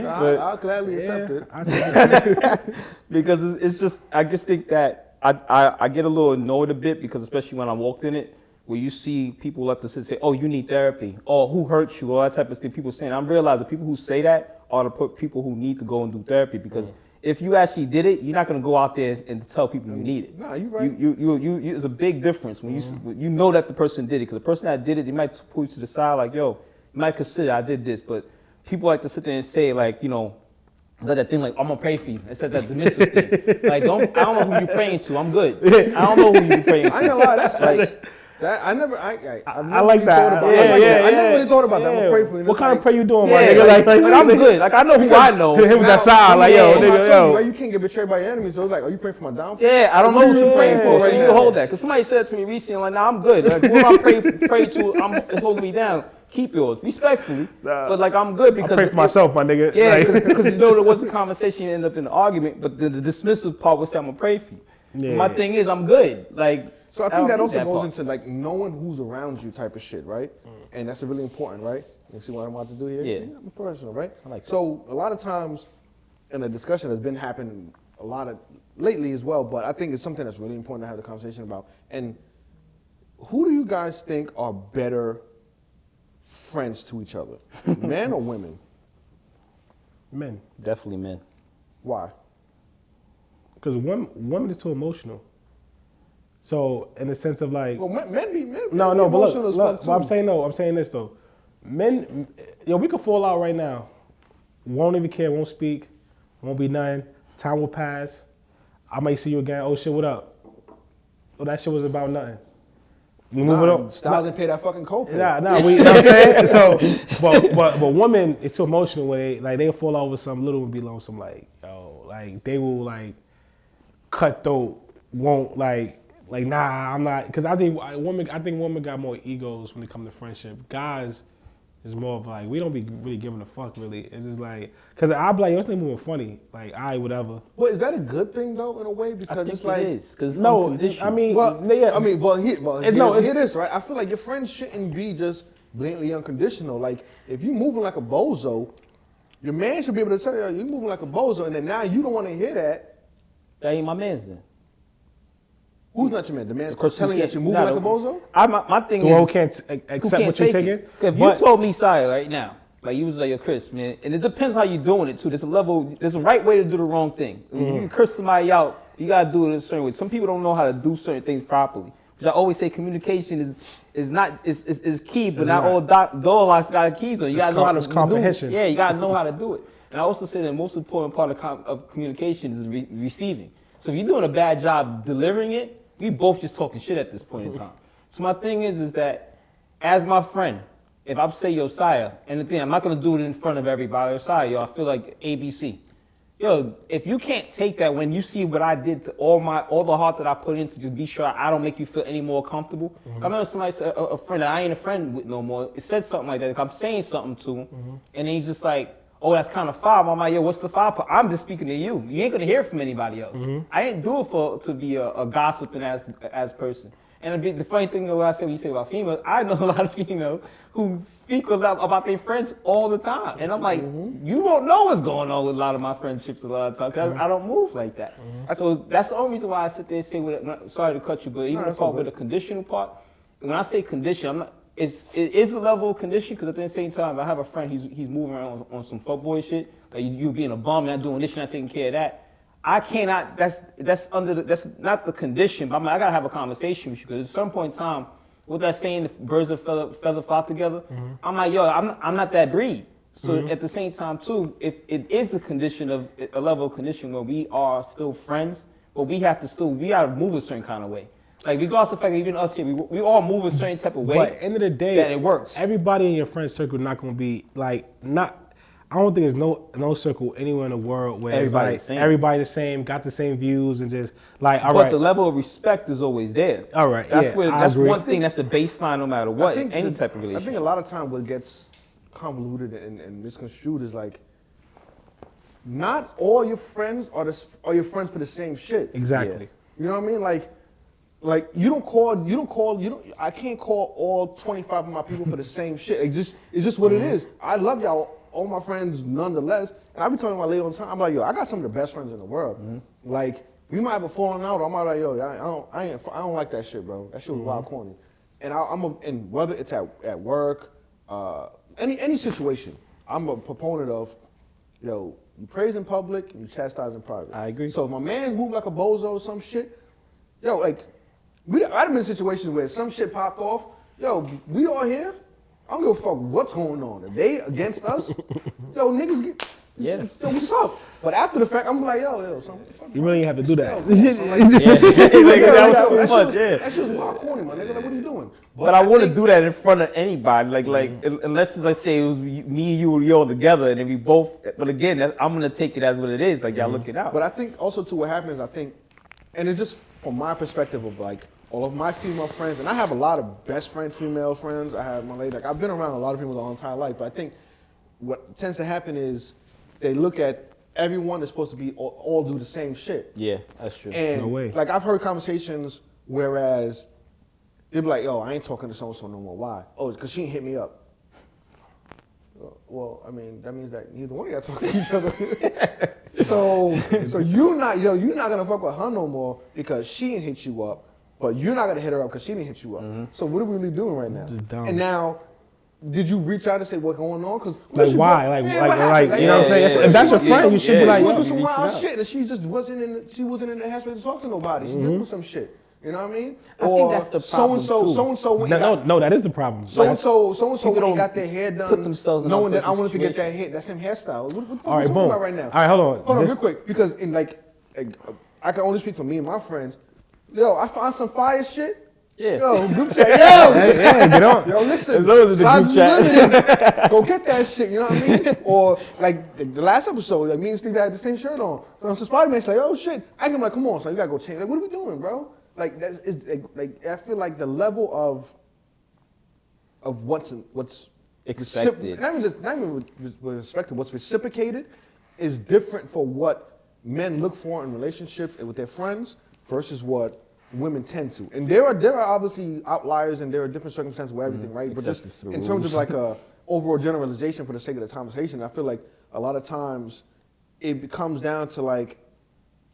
I'll gladly accept it. Because it's just, I just think that I get a little annoyed a bit because especially when I walked in it, where you see people like to sit and say, oh, you need therapy, or who hurt you, all that type of thing. People saying, I realize the people who say that are the people who need to go and do therapy because if you actually did it, you're not going to go out there and tell people you need it. No, you're right. It's a big difference when you know that the person did it, because the person that did it, they might pull you to the side like, yo, you might consider I did this, but people like to sit there and say like, you know, it's like that thing like, I'm going to pray for you. It's like that dismissive thing. Like, I don't know who you're praying to. I'm good. I don't know who you're praying to. I ain't gonna lie, that's That I never like that. I never really thought about that. I'm gonna pray for you. What kind of prayer you doing, Yeah, my nigga? like I'm good. Like I know who I know. Him that side, like yo, nigga, yo. Right, you can't get betrayed by your enemies. So it's like, are you praying for my downfall? Yeah, I don't know what you're praying for. So right you now. can hold that. Because somebody said to me recently, like, nah, I'm good. Like, whoever I pray to, it's holding me down. Keep yours, respectfully. But like, I'm good because I pray for myself, my nigga. Yeah, because you know there was a conversation, you end up in an argument. But the dismissive part was, I'm gonna pray for you. Yeah. My thing is, I'm good. Like, So I think that also goes part. into like knowing who's around you type of shit, right? And that's really important, right? You see what I'm about to do here? Yeah. See, I'm a professional, right? I like that. So a lot of times in a discussion that's been happening a lot of lately as well, but I think it's something that's really important to have the conversation about. And who do you guys think are better friends to each other? Men or women? Men. Definitely men. Why? Because women is too emotional. So in the sense of like, Well, men be no, but emotional look, as fuck but I'm too. saying no. I'm saying this though. Men, yo, we could fall out right now. Won't even care. Won't speak. Won't be nothing. Time will pass. I might see you again. Oh shit, what up? Oh, that shit was about nothing. We move it on. Styles didn't pay that fucking copay. We, you know what I'm saying? So, but women, it's too emotional when they'll fall out with some little and be lonesome. Like, yo, like they will like cutthroat. Won't like nah, I'm not. Because I think women got more egos when it comes to friendship. Guys is more of like we don't be really giving a fuck really. It's just like because I'll be like, yo, this nigga moving funny. Like, whatever. Well, is that a good thing though in a way? I Because think it's like it is. Because No, unconditional. I mean, Well, yeah. hear this, right? I feel like your friends shouldn't be just blatantly unconditional. Like, if you moving like a bozo, your man should be able to tell you, you're moving like a bozo, and then now you don't want to hear that. that ain't my man's then. Who's not your man? The man's Because telling you that you're moving like a bozo? My thing The is, one who can't accept what you're take taking. it. 'Cause if you told me, sorry, right now, like you was like, yo, Chris, man, and it depends how you're doing it too. There's a right way to do the wrong thing. When you can curse somebody out, you gotta do it a certain way. Some people don't know how to do certain things properly. Which I always say, communication is key, but not all door locks got keys on. You gotta know how to comprehension. Yeah, you gotta know how to do it. And I also say the most important part of communication is receiving. So if you're doing a bad job delivering it, we both just talking shit at this point in time. So my thing is that as my friend, if I say, yo, Sire, and the thing, I'm not gonna do it in front of everybody, Sire, yo, I feel like ABC. Yo, if you can't take that when you see what I did to all the heart that I put in to just be sure I don't make you feel any more comfortable. I remember somebody said, a friend that I ain't a friend with no more, it said something like that. Like I'm saying something to him, and then he's just like, oh, that's kind of foul. I'm like, yo, what's the foul part? I'm just speaking to you. You ain't gonna hear from anybody else. I didn't do it to be a gossiping as person. And the funny thing what I said when you say about females, I know a lot of females who speak about their friends all the time. And I'm like, you won't know what's going on with a lot of my friendships a lot of times because I don't move like that. So that's the only reason why I sit there and say, sorry to cut you, but even the part with the conditional part, when I say condition, it is a level of condition because at the same time, if I have a friend, he's moving around on some fuckboy shit, like you being a bum, you're not doing this, you're not taking care of that. I cannot. That's not the condition. But I gotta have a conversation with you because at some point in time, with that saying, if birds of feather flock together, I'm like, yo, I'm not that breed. So at the same time too, if it is the condition of a level of condition where we are still friends, but we gotta move a certain kind of way. Like regardless of the fact that even us here, we all move a certain type of way. But at the end of the day, that it works. Everybody in your friend circle not gonna be like I don't think there's no circle anywhere in the world where everybody the same, got the same views, and just like all right. But the level of respect is always there. All right, that's one thing. That's the baseline, no matter what. Any type of relationship. I think a lot of time what gets convoluted and misconstrued is like, not all your friends are your friends for the same shit. Exactly. You know what I mean? Like I can't call all 25 of my people for the same shit. It's just what it is. I love y'all, all my friends nonetheless. And I be talking about later on time, I'm like, yo, I got some of the best friends in the world. Like, we might have a falling out, I'm like, yo, I don't like that shit, bro. That shit was wild corny. And and whether it's at work, any situation, I'm a proponent of, yo, you praise in public and you chastise in private. I agree. So if my man's moved like a bozo or some shit, yo, like, I've been in situations where some shit popped off. Yo, we all here. I don't give a fuck what's going on. If they against us, yo, niggas Yeah. Yo, what's up? But after the fact, I'm like, yo, son, what the fuck? You really have to do that. That was too much, yeah. That shit was wild corny, my nigga. Like, what are you doing? But I wouldn't do that in front of anybody, unless let's say it was me, you, or y'all together, and then we both. But again, I'm gonna take it as what it is. Like y'all look it out. But I think also too, what happens, I think, and it's just from my perspective of like all of my female friends, and I have a lot of best friend female friends. I have my lady, like I've been around a lot of people my entire life, but I think what tends to happen is they look at everyone is supposed to be all do the same shit. Yeah, that's true. And No way. like I've heard conversations whereas they'd be like, yo, I ain't talking to so-and-so no more. Why? Oh, it's because she ain't hit me up. Well, I mean, that means that neither one of y'all talk to each other. so you're not gonna fuck with her no more because she didn't hit you up, but you're not gonna hit her up because she didn't hit you up. So what are we really doing right now? Just dumb. And now, did you reach out and say what's going on? Cause Like why? Like you know what I'm saying? yeah, If that's your yeah, friend, you should be like, she yo, went through some you reach wild out. shit and she just wasn't in the headspace to talk to nobody. She went through some shit. You know what I mean? I think that's the problem, too. So-and-so went and got- No, that is the problem. So-and-so People when they don't got their hair done, put themselves in knowing that that I wanted to get situation. that hair, that same hairstyle. What the fuck All are right, we talking boom. about right now? All right, hold on. Hold on, This- real quick, because in like, I can only speak for me and my friends. Yo, I found some fire shit. Yeah. Yo, group chat. Yo, Yeah, get on. yo, listen. As long as it's a size group is chat. limited. Go get that shit. You know what I mean? Or like the last episode, like me and Steve had the same shirt on. So I'm Spider-Man's like, oh shit. I can like, come on, son, you gotta go change. Like, what are we doing, bro? Like that is like I feel like the level of what's Expected. not even respected. What's reciprocated is different for what men look for in relationships and with their friends versus what women tend to. And there are obviously outliers and there are different circumstances where everything, right? But just Exceptions to the in terms of rules. like a overall generalization for the sake of the conversation, I feel like a lot of times it comes down to like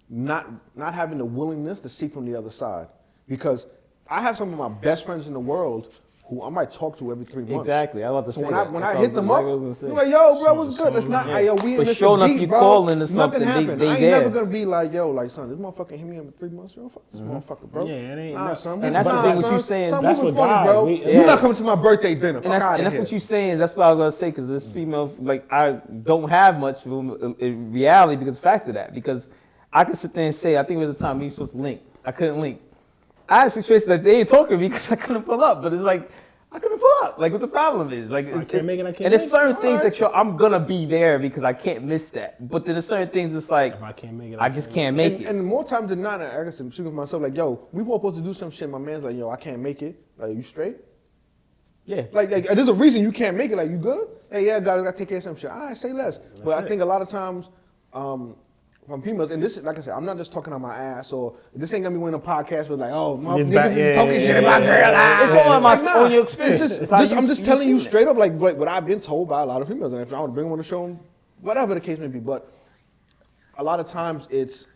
not having the willingness to see from the other side. Because I have some of my best friends in the world who I might talk to every 3 months. Exactly. I was about to So say when that. when That's I what hit them I up, was gonna say. they're like, yo, bro, what's So good? It's not, yeah. yo, we in But this sure enough, deep, you bro. calling or Nothing something, happened. they I ain't there. never gonna be like, yo, like, son, this motherfucker hit me in 3 months. Yo, fuck this motherfucker, bro. Yeah, it ain't Nah, that- son. And that's the nah, thing what son, you saying, son, that's moving what funny, guys, bro. we- You're Yeah. not coming to my birthday dinner. And that's what you're saying. That's what I was gonna say. Because this female, like, I don't have much of them in reality because of the fact of that. Because I could sit there and say, I think it was the time we were supposed to link. I couldn't link. I had a situation that they ain't talking to me because I couldn't pull up. But it's like I couldn't pull up. Like what the problem is. Like I can't make it, I can't And there's make it. certain things Alright. that I'm gonna be there because I can't miss that. But then there's certain things it's like If I can't make it, I just can't make and, it. and more times than not, I guess I'm speaking for myself, like, yo, we were supposed to do some shit. My man's like, yo, I can't make it. Like, you straight? Yeah. Like there's a reason you can't make it. Like, you good? Hey, yeah, gotta take care of some shit. All right, say less. But I think a lot of times, from females, and this is, like I said, I'm not just talking on my ass, or this ain't gonna be one of the podcasts with like, oh, It's niggas back- is yeah, talking yeah, shit yeah, about yeah, girl. yeah, It's all on Like, nah, on your experience. it's It's how I'm just telling you seen it. straight up, like what I've been told by a lot of females, and if I want to bring them on the show, whatever the case may be. But a lot of times it's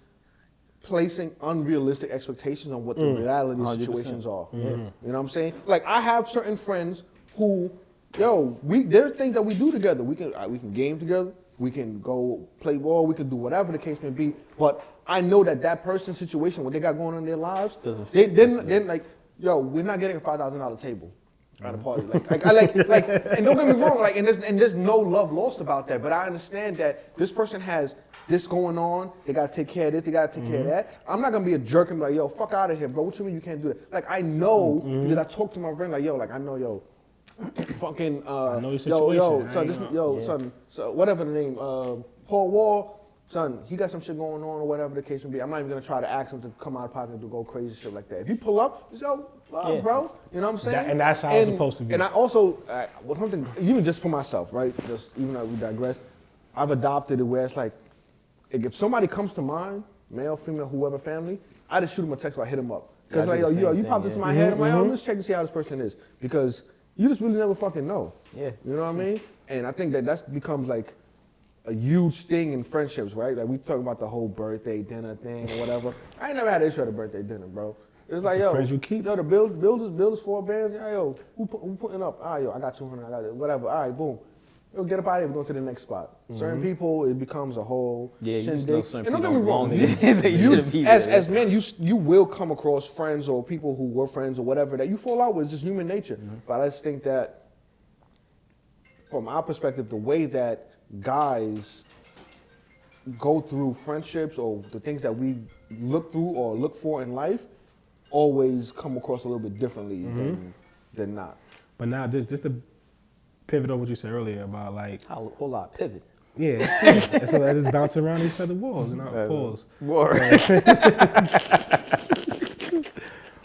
placing unrealistic expectations on what the reality 100%. situations are. You know what I'm saying? Like I have certain friends who, yo, there's things that we do together. We can game together. We can go play ball. We can do whatever the case may be. But I know that person's situation, what they got going on in their lives, Doesn't they fit then like, yo, we're not getting a $5,000 table at a party. And don't get me wrong, like, and there's no love lost about that. But I understand that this person has this going on. They gotta take care of this. They gotta take care of that. I'm not gonna be a jerk and be like, yo, fuck out of here, bro. What you mean you can't do that? Like I know because I talk to my friend, like, yo, like I know, yo. Fucking know your yo, situation. son, son, so whatever the name, Paul Wall, son, he got some shit going on or whatever the case may be. I'm not even gonna try to ask him to come out of pocket and do go crazy shit like that. If you pull up, just yo, Yeah. bro, you know what I'm saying? And that's how it's supposed to be. And I also, well, something even just for myself, right? Just even though we digress, I've adopted it where it's like, if somebody comes to mind, male, female, whoever, family, I just shoot them a text or I hit them up. Because Yeah, I like, do the yo, same you thing, popped yeah. into my head. I'm like, oh, let's check to see how this person is. Because you just really never fucking know. Yeah. You know what I mean? And I think that becomes like a huge thing in friendships, right? Like we talk about the whole birthday dinner thing or whatever. I ain't never had an issue at a birthday dinner, bro. It's like, yo, friends you keep. yo, the bill is 4 bands. Yeah, yo, who putting up? All right, yo, I got 200. I got it. Whatever. All right, boom. Yo, get up out of here. We're going to the next spot. Certain people, it becomes a whole Yeah, you just shindig. know certain And don't people get me wrong, don't belong. They shouldn't be there. as men, you will come across friends or people who were friends or whatever that you fall out with. It's just human nature. But I just think that, from our perspective, the way that guys go through friendships or the things that we look through or look for in life always come across a little bit differently than not. But now, just to pivot on what you said earlier about like, Hold on, pivot. yeah, so that is bouncing around each other's walls, you know, pause.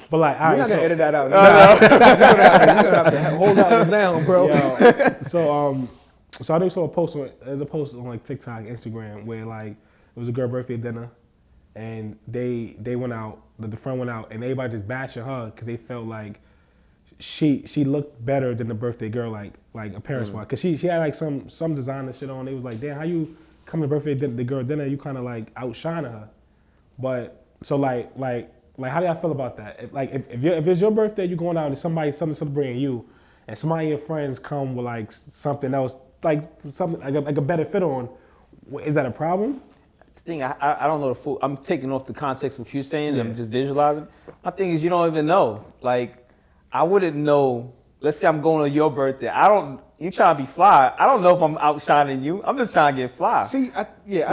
But like, all You're right, not gonna so, edit that out. You're gonna have to hold that one down, bro. So I just saw a post on like TikTok, Instagram, where like it was a girl birthday dinner, and they went out, the friend went out, and everybody just bashing her because they felt like she looked better than the birthday girl, like appearance wise, because she had like some designer shit on. They was like, damn, how you come to birthday the girl dinner, you kind of like outshining her. But so like how do y'all feel about that? If it's your birthday, you going out and something celebrating you, and somebody of your friends come with like something else, like something like a better fit on, is that a problem? The thing, I don't know the full. I'm taking off the context of what you're saying. And I'm just visualizing. My thing is, you don't even know. Like, I wouldn't know. Let's say I'm going to your birthday. You trying to be fly. I don't know if I'm outshining you. I'm just trying to get fly. See, I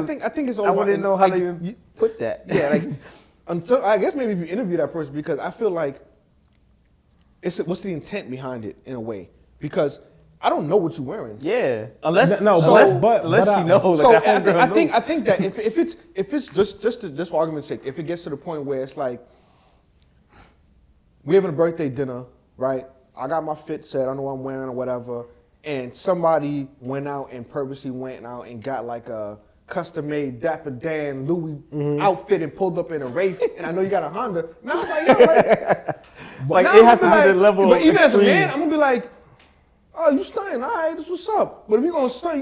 think it's all. I wouldn't know how like, to even put that. Yeah, like until I guess maybe if you interview that person, because I feel like what's the intent behind it in a way, because I don't know what you're wearing. Yeah, unless you know. So I think that if it's just for argument's sake, if it gets to the point where it's like we're having a birthday dinner, right? I got my fit set, I know what I'm wearing or whatever, and somebody went out and purposely went out and got like a custom-made Dapper Dan Louis outfit and pulled up in a Wraith, and I know you got a Honda. Now it's like, yo, like it has to be the level. But even as a extreme. man, I'm gonna be like, oh, you stunning, all right, that's what's up. But if you're gonna stun,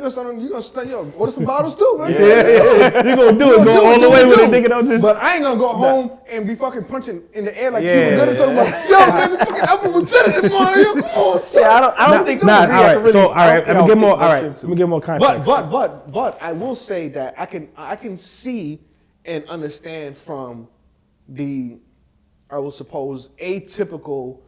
yo, order some bottles too, man. Yeah. You're gonna do it, go all the way with it, nigga. Don't just. But I ain't gonna go home and be fucking punching in the air like you were gonna talk about, yo, man, the fucking apple was better than mine, yo, come on, son. Yeah, I don't think. All right, let me get more context. But I will say that I can see and understand from the, I will suppose, atypical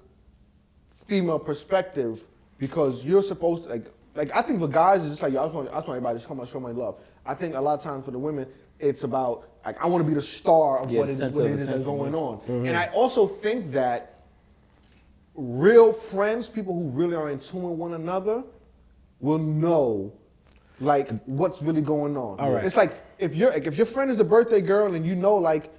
female perspective, because you're supposed to like I think for guys it's just like, yo, I just want everybody to come and show my love. I think a lot of times for the women it's about like I want to be the star of what it is that's going on. And I also think that real friends, people who really are in tune with one another, will know like what's really going on. All right. It's like if your friend is the birthday girl and you know like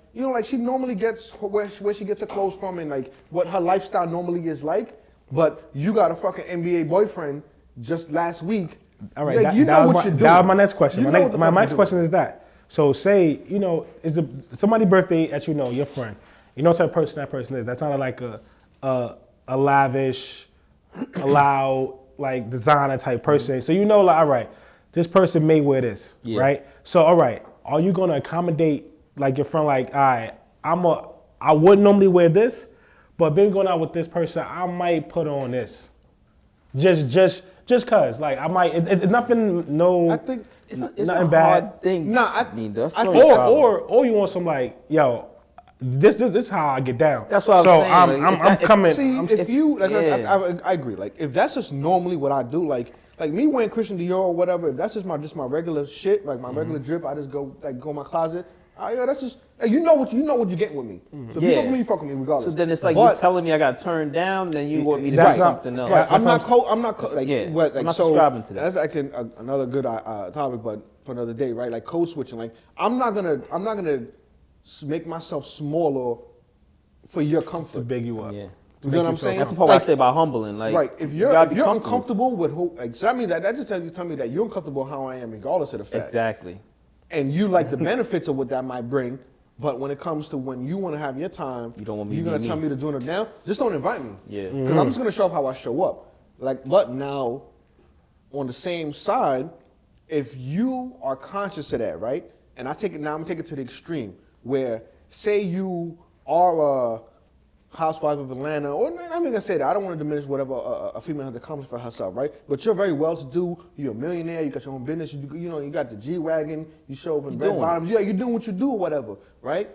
she normally gets where she gets her clothes from and like what her lifestyle normally is like, but you got a fucking NBA boyfriend just last week. All right, like, that was my next question. My next question doing. is that. So say, is somebody's birthday that your friend, what type of person that person is. That's not like a lavish, loud, like designer type person. So like, all right, this person may wear this, right? So all right, are you gonna accommodate like your friend? Like, all right, I wouldn't normally wear this, but being going out with this person, I might put on this. Just cause, like I might. It's nothing. No, I think it's nothing a bad hard thing. No, or you want some like, yo, this is how I get down. That's what I'm saying. I'm coming. See, if you like, I agree. Like, if that's just normally what I do, like me wearing Christian Dior or whatever, if that's just my regular shit, like my regular drip, I just go in my closet. That's just you know what you're getting with me. So if you fuck with me, you fuck with me regardless. So then it's like you're telling me I got turned down, then you want me to do something else. Right. I'm not I'm not subscribing to that. That's actually another good topic, but for another day, right? Like code switching. Like I'm not gonna make myself smaller for your comfort. To big you up. Yeah. You know what I'm saying? That's the part I say about humbling. Like, right. If you're uncomfortable with who, like, so I mean that just tell me that you're uncomfortable how I am, regardless of the fact. Exactly. And you like the benefits of what that might bring, but when it comes to when you want to have your time, you don't want me. You're gonna tell me to do it now. Just don't invite me. Yeah. Because I'm just gonna show up how I show up. Like, but now, on the same side, if you are conscious of that, right? And I'm gonna take it to the extreme, where say you are a housewife of Atlanta, or I'm not gonna say that. I don't want to diminish whatever a female has accomplished for herself, right? But you're very well-to-do. You're a millionaire. You got your own business. You got the G-Wagon. You show up in red bottoms. Yeah, you're doing what you do or whatever, right?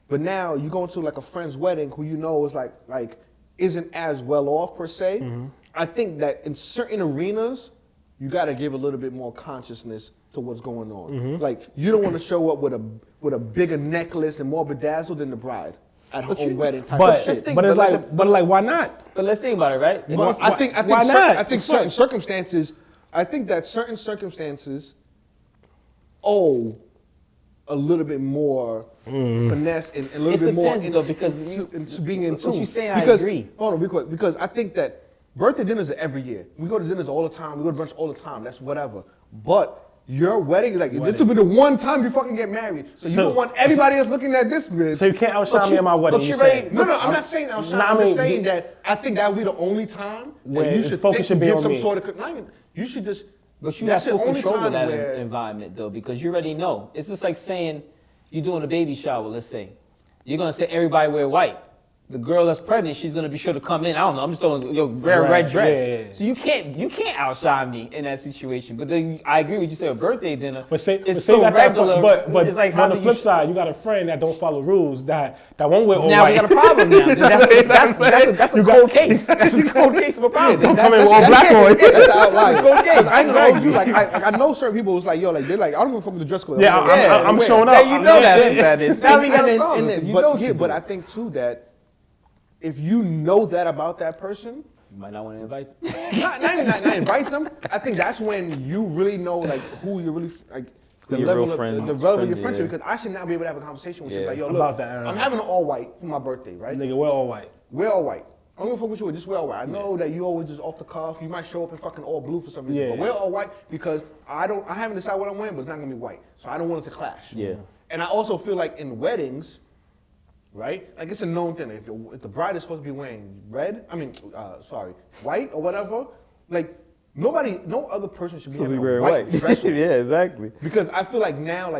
But now you go into like a friend's wedding who is like isn't as well off per se. I think that in certain arenas, you got to give a little bit more consciousness to what's going on. Like, you don't want to show up with a bigger necklace and more bedazzled than the bride at her own wedding type of shit. But it's like, why not? But let's think about it, right? I think why not? I think certain circumstances. I think that certain circumstances owe a little bit more finesse and a little bit more into being in tune. What you saying? I agree. Hold on, because I think that birthday dinners are every year. We go to dinners all the time. We go to brunch all the time. That's whatever. But your wedding is like, this will be the one time you fucking get married. So you don't want everybody else looking at this bitch. So you can't outshine me at my wedding. No, I'm not saying outshine. I'm just saying that I think that would be the only time where you should focus should be on me. You should just. But you have full control of that environment, though, because you already know. It's just like saying you're doing a baby shower, let's say. You're going to say everybody wear white. The girl that's pregnant, she's going to be sure to come in. I don't know. I'm just throwing wear a red dress. Yeah. So you can't outshine me in that situation. But then I agree with you. Say a birthday dinner. But say so regular. But it's like on the flip side, you got a friend that don't follow rules that won't wear all now white. we got a problem now. That's a cold case. That's a cold case of a problem. Don't come in with all black on. That's the outlier. Cold case. I ain't gonna hold you. Like I know certain people who's like, yo, like they're like, I don't give a fuck with the dress code. Yeah, I'm showing up. Yeah, you know that's what that is. Now we got a problem. But I think too that if you know that about that person, you might not want to invite them. not invite them. I think that's when you really know like who you really like the level of your friendship. Because I should now be able to have a conversation with you like, yo, look, about that, I'm having an all white for my birthday, right? Nigga, wear all white. Wear all white. I'm gonna fuck with you. Just wear all white. I know that you always just off the cuff. You might show up in fucking all blue for some reason. Yeah. But wear all white because I haven't decided what I'm wearing, but it's not gonna be white. So I don't want it to clash. Yeah. And I also feel like in weddings, right? Like it's a known thing. If the bride is supposed to be wearing white or whatever, like no other person should be having a white dress on. Yeah, exactly. Because I feel like now,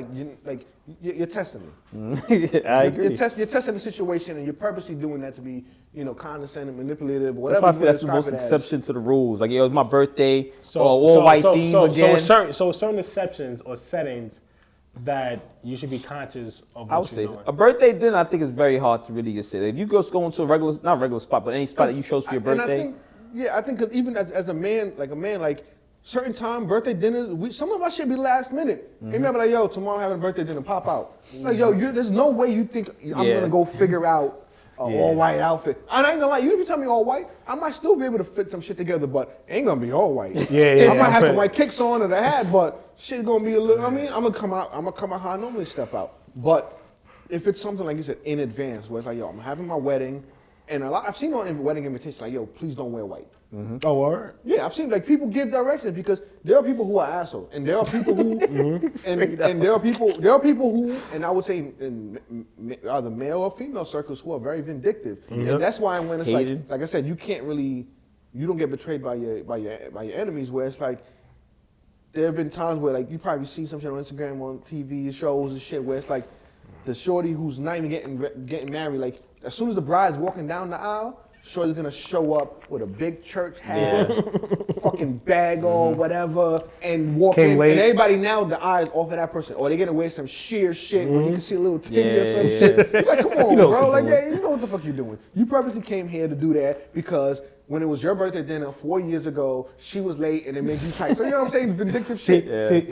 you're testing me. I agree. You're testing the situation, and you're purposely doing that to be, condescending, manipulative, whatever. That's why I feel that's the most exception to the rules. Like, it's my birthday, all white theme again. So certain exceptions or settings that you should be conscious of. I would say a birthday dinner. I think is very hard to really just say. If you go into a not regular spot, but any spot that you chose for your birthday. I think because even as a man, certain time birthday dinners, some of us should be last minute. Mm-hmm. They remember like, yo, tomorrow I'm having a birthday dinner, pop out. Like, yo, there's no way you think I'm gonna go figure out all white outfit. And I ain't gonna lie, even if you tell me all white, I might still be able to fit some shit together, but it ain't gonna be all white. I might have some white kicks on or the hat, but shit's gonna be a little. I mean, I'm gonna come out how I normally step out. But if it's something like you said in advance, where it's like, yo, I'm having my wedding. And I've seen on wedding invitations like, yo, please don't wear white. Mm-hmm. Oh, word? Yeah, I've seen like people give directions because there are people who are assholes, and there are people who, and there are people who, and I would say in either male or female circles who are very vindictive, and that's why when it's like I said, you don't get betrayed by your enemies. Where it's like there have been times where like you probably see some shit on Instagram, on TV shows and shit, where it's like the shorty who's not even getting married, like. As soon as the bride's walking down the aisle, shorty's gonna show up with a big church hat, fucking bag or whatever, and walk in. And everybody now, the eyes off of that person. Or they're gonna wear some sheer shit where you can see a little titty or some shit. It's like, come on, bro. Like, you know what the fuck you're doing. You purposely came here to do that because when it was your birthday dinner 4 years ago, she was late and it made you tight. So you know what I'm saying? Vindictive shit.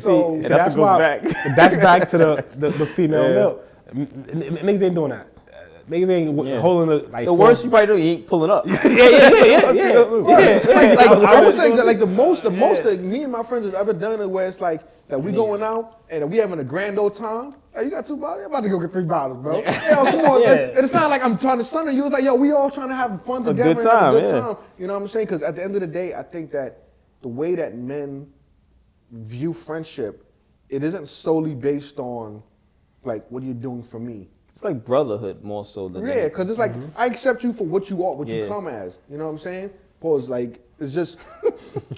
See, that's back. That's back to the female male. Niggas ain't doing that. Niggas ain't holding the worst you probably do, you ain't pulling up. Yeah. I would say that like the most that me and my friends have ever done is where it's like that we going out and we having a grand old time. Hey, you got 2 bottles? I'm about to go get 3 bottles, bro. Yo, come on. And it's not like I'm trying to sun you. It's like, yo, we all trying to have fun together. Good time, and have a good time. You know what I'm saying? Because at the end of the day, I think that the way that men view friendship, it isn't solely based on like what are you doing for me. It's like brotherhood more so than anything. Because it's like, I accept you for what you are, what you come as. You know what I'm saying? Pause. Like, it's just,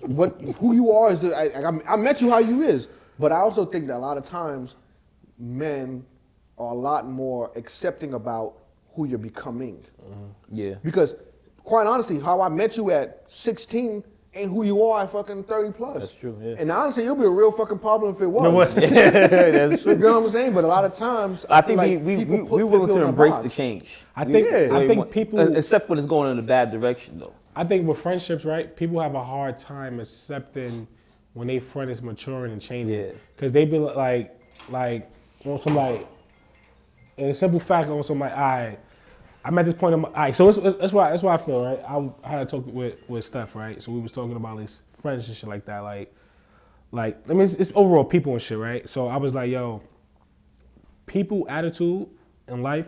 who you are is, I met you how you is. But I also think that a lot of times, men are a lot more accepting about who you're becoming. Yeah. Because, quite honestly, how I met you at 16 ain't who you are at fucking 30 plus. That's true, yeah. And honestly, it'll be a real fucking problem if it was. That's true. You know what I'm saying? But a lot of times, I think we willing to embrace the change. I think people, except when it's going in a bad direction, though. I think with friendships, right? People have a hard time accepting when they friend is maturing and changing. Yeah. Cause they be like on some like, in a simple fact, on some like, I'm at this point in my, so that's why I feel, right? I had a talk with Steph, right? So we was talking about these friends and shit like that, like, I mean, it's overall people and shit, right? So I was like, yo, people attitude in life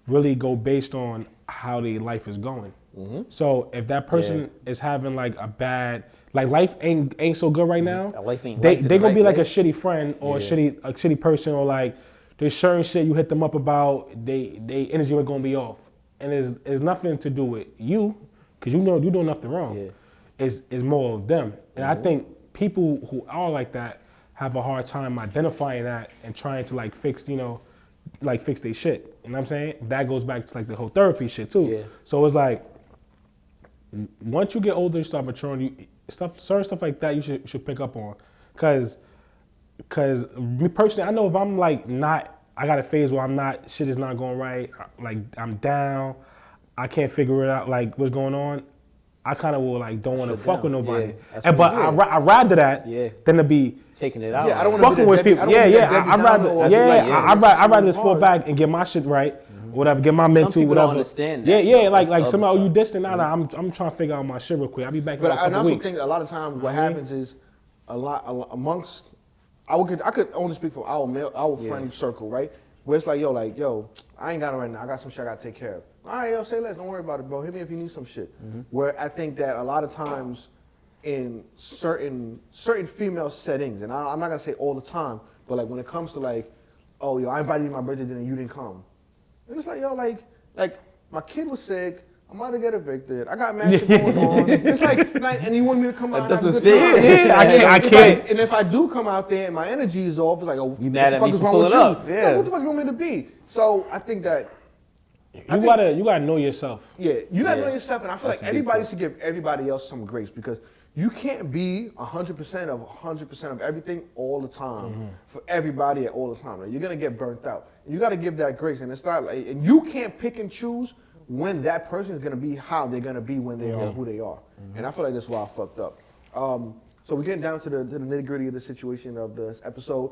really go based on how their life is going. Mm-hmm. So if that person is having like a bad, like life ain't so good right now, Life ain't they life in gonna the be right like a way. shitty friend or a shitty person, or like there's certain shit you hit them up about, they energy are gonna be off, and it's nothing to do with you, because you know you doing nothing wrong. Yeah. It's more of them, and I think people who are like that have a hard time identifying that and trying to like fix fix their shit. You know what I'm saying? That goes back to like the whole therapy shit too. Yeah. So it's like once you get older, you start maturing. Certain stuff like that you should pick up on, cause me personally, I know if I'm like not, I got a phase where I'm not, shit is not going right, like I'm down, I can't figure it out, like what's going on. I kind of will like don't want to Shut fuck down. with nobody. Yeah, that's And, but what I rather that than to be taking it out. Yeah, I don't want to be fucking the with Debbie, people. I don't wanna be that Debbie I'd rather, Downer or I'd rather just fall hard. back and get my shit right, whatever, get my mental, people whatever. don't understand Yeah, that, yeah, though. like That's the somehow other you side. distant. I'm trying to figure out my shit real quick. I'll be back in But a I couple also weeks. think a lot of times what happens is a lot amongst I could only speak for our friend circle, right? Where it's like, yo, I ain't got it right now. I got some shit I gotta take care of. All right, yo, say less. Don't worry about it, bro. Hit me if you need some shit. Where I think that a lot of times in certain female settings, and I'm not gonna say all the time, but like when it comes to like, oh, yo, I invited you to my birthday dinner, you didn't come. And it's like, yo, like my kid was sick. I'm about to get evicted. I got mad shit going on. It's like, and you want me to come out and have a doesn't good fit. time. Yeah, I can't. And if I do come out there and my energy is off, it's like, oh, You what mad the at fuck me is for wrong with pulling you? up, Yeah, yeah. what the fuck you want me to be? So I think that, You gotta know yourself. yeah, you gotta know Yeah. yourself, and I feel That's like a big everybody point. should give everybody else some grace, because you can't be 100% of 100% of everything all the time for everybody at all the time. Like, you're gonna get burnt out. You gotta give that grace, and it's not like, and you can't pick and choose when that person is gonna be how they're gonna be when they are who they are. And I feel like that's why I fucked up. So we're getting down to the nitty gritty of the situation of this episode.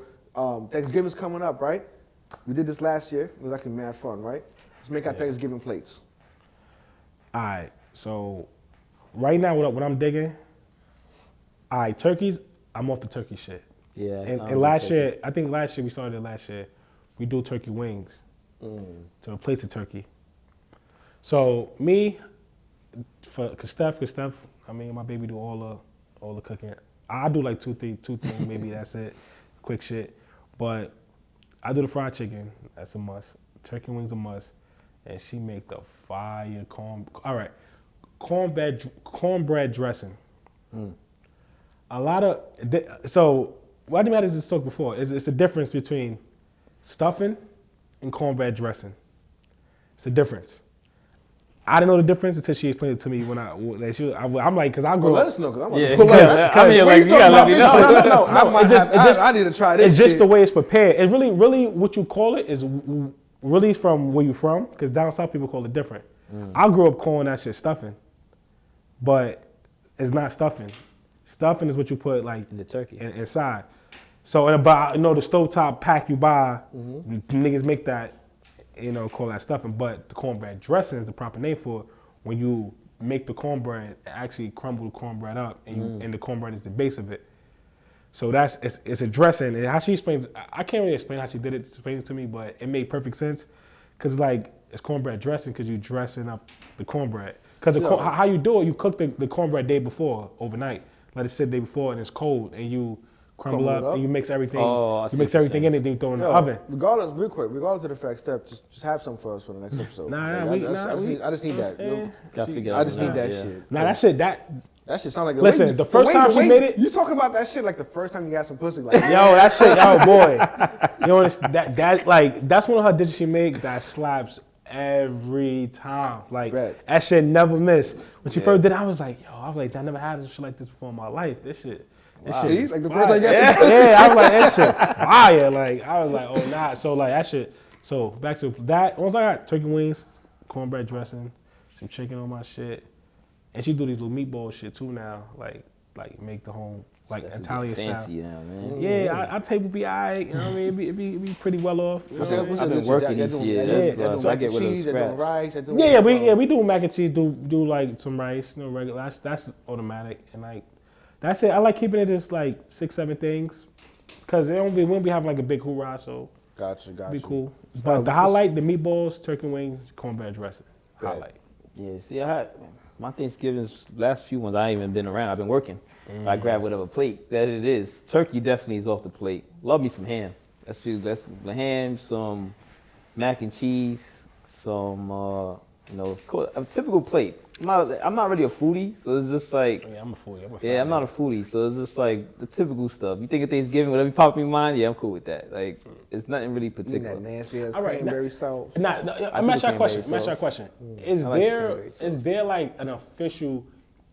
Thanksgiving's coming up, right? We did this last year. It was actually mad fun, right? Let's make our Thanksgiving plates. All right, so right now what I'm digging, all right, turkeys, I'm off the turkey shit. Yeah. And last year, I think last year we started it last year, we do turkey wings to replace the turkey. So me, cause Steph, I mean my baby do all the cooking. I do like two things, maybe that's it, quick shit. But I do the fried chicken, that's a must. Turkey wings a must, and she make the fire cornbread dressing. A lot of so what I had this talk before is it's a difference between stuffing and cornbread dressing. It's a difference. I didn't know the difference until she explained it to me I'm like, cause I grew Well, let up. us know, because I'm Yeah. like, pull up. I'm here like, you gotta let me know. I need to try this It's just shit. the way it's prepared. It's really what you call it is really from where you from, because down south people call it different. I grew up calling that shit stuffing, but it's not stuffing. Stuffing is what you put like In the turkey. inside. So the stovetop pack you buy, niggas make that, call that stuffing. But the cornbread dressing is the proper name for it. When you make the cornbread, actually crumble the cornbread up, and the cornbread is the base of it. So it's a dressing. And how she explains, I can't really explain how she did it, explain it to me, but it made perfect sense. Cause like it's cornbread dressing because you dressing up the cornbread. Cause how you do it, you cook the cornbread day before, overnight. Let it sit the day before and it's cold, and you crumble Crumble it up up. and you mix everything. Oh, I You see mix what you're everything saying. in it, then you throw it in the Yo, oven. regardless of the fact, Steph, just have some for us for the next episode. I just need that. Gotta figure I just out need that yeah. shit. Now that shit sound like Listen, the first time she made it- You talking about that shit like the first time you got some pussy, like yo, that shit, yo, boy. You know that like that's one of her dishes she make that slaps every time. Like Bet. that shit never miss. When she first did it, I was like, I never had shit like this before in my life. This shit. See, like the fire. first time you got some pussy. Yeah, I was like, that shit fire. Like, I was like, oh, nah. So, like, that shit. So, back to that. Once I got turkey wings, cornbread dressing, some chicken on my shit. And she do these little meatball shit, too, now. Like make the home. like That's Italian style. fancy now, man. Yeah, our table be alright. You know what I mean? It'd be pretty well off. You know what I mean? I've been working each year. That's I get rid of scraps. Rice, We do mac and cheese. Do like some rice, regular. That's automatic, and like that's it. I like keeping it just like 6-7 things, cause we won't be having like a big hoorah, so Gotcha. be cool. But the highlight, the meatballs, turkey wings, cornbread dressing. Highlight. Yeah, see, my Thanksgivings, last few ones, I ain't even been around. I've been working. I grab whatever plate that it is. Turkey definitely is off the plate. Love me some ham. That's the ham, some mac and cheese, some, a typical plate. I'm not really a foodie, so it's just like. Yeah, I'm a foodie. I'm not a foodie, so it's just like the typical stuff. You think of Thanksgiving, whatever pop in your mind, yeah, I'm cool with that. Like, it's nothing really particular. That nasty ass cranberry sauce. I'm asking you a question. Is there like an official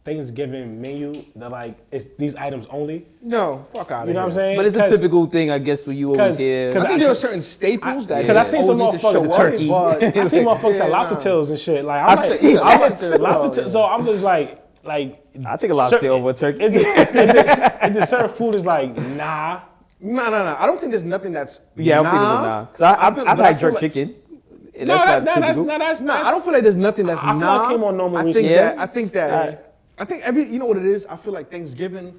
Thanksgiving menu that like it's these items only? No, fuck out of here. You know what I'm saying? But it's a typical thing, I guess, for you over here. I think there are certain staples that because I seen some motherfuckers turkey. I seen motherfuckers at lobster and shit. Like so I'm just like I take a lobster over a turkey. Is it certain food is like nah? No. I don't think there's nothing that's I'm thinking nah. Because I've had jerk chicken. I don't feel like there's nothing that's I feel like I came on normal I think you know what it is? I feel like Thanksgiving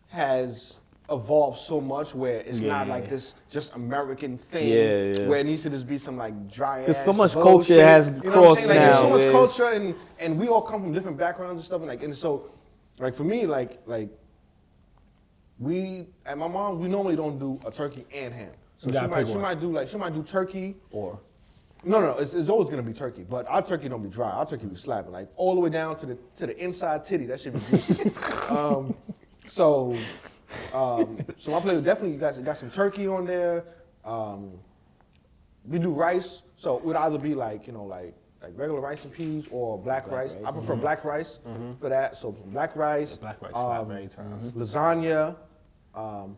has evolved so much where it's not like this just American thing where it needs to just be some like dry ass. Because so much bullshit. culture has crossed now. There's so much culture and we all come from different backgrounds and stuff and so like for me like we at my mom we normally don't do a turkey and ham. So she might do turkey or No, it's always gonna be turkey, but our turkey don't be dry. Our turkey be slapping, like all the way down to the inside titty. That shit be juicy. So my plate definitely you guys got some turkey on there. We do rice, so it would either be like regular rice and peas or black rice. I prefer black rice for that. So black rice, lasagna.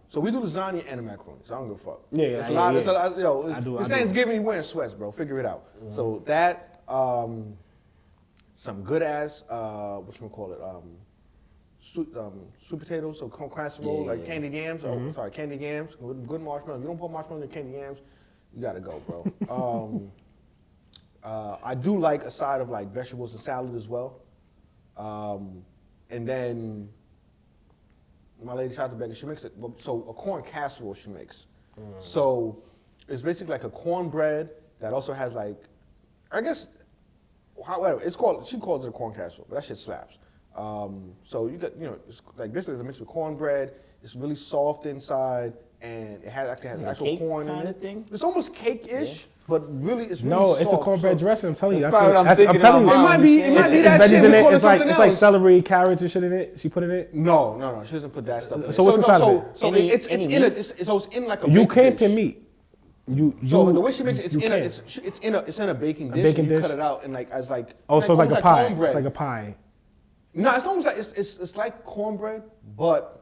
So we do lasagna and a macaroni. So I don't give a fuck. It's Thanksgiving. You wearing sweats, bro. Figure it out. So that, some good ass, sweet potatoes. So corn casserole, candied yams. Candied yams. Good marshmallows. If you don't put marshmallows in candied yams, you gotta go, bro. I do like a side of like vegetables and salad as well. And then. My lady Shot the Baker, she makes it, so a corn casserole she makes. So it's basically like a cornbread that also has like, I guess, however, she calls it a corn casserole, but that shit slaps. So you got, it's like basically it's a mix with cornbread, it's really soft inside, and it has actual corn in it. Thing? It's almost cake-ish, but really it's really soft. It's a cornbread dressing. I'm telling you, that's what I'm thinking. It might be that shit. It's like celery, carrots, and shit in it. She put in it. No, she doesn't put that stuff in it. So what's inside of it? So it's in like a. You can't put meat. So the way she makes it, it's in a baking dish. You cut it out and like as like. Oh, so it's like a pie. It's like a pie. No, it's almost like it's like cornbread, but.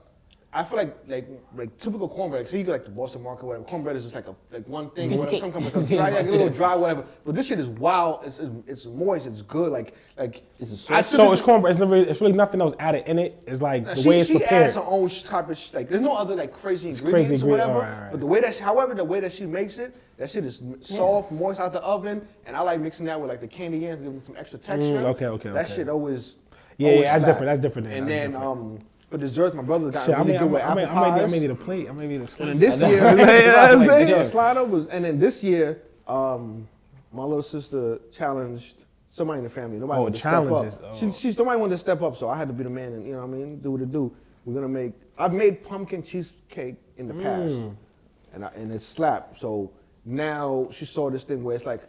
I feel like typical cornbread. So you go like the Boston market, whatever. Cornbread is just like one thing, whatever. Some kind of dry, like a little dry, whatever. But this shit is wild. It's moist. It's good. Like it's it's cornbread. It's really nothing else added in it. It's like the way it's prepared. She adds her own type of like. There's no other like crazy ingredients or whatever. Right. But the way that she makes it, that shit is soft, moist out the oven, and I like mixing that with like the candy yams, giving some extra texture. Okay. That shit always. Yeah, that's different. And then for dessert, my brother got really good with apple pies. I may need a plate. I may need a slide. And this year, my little sister challenged somebody in the family. Nobody wanted to step up. Somebody wanted to step up, so I had to be the man and do what it do. I've made pumpkin cheesecake in the past, and it slapped. So now she saw this thing where it's like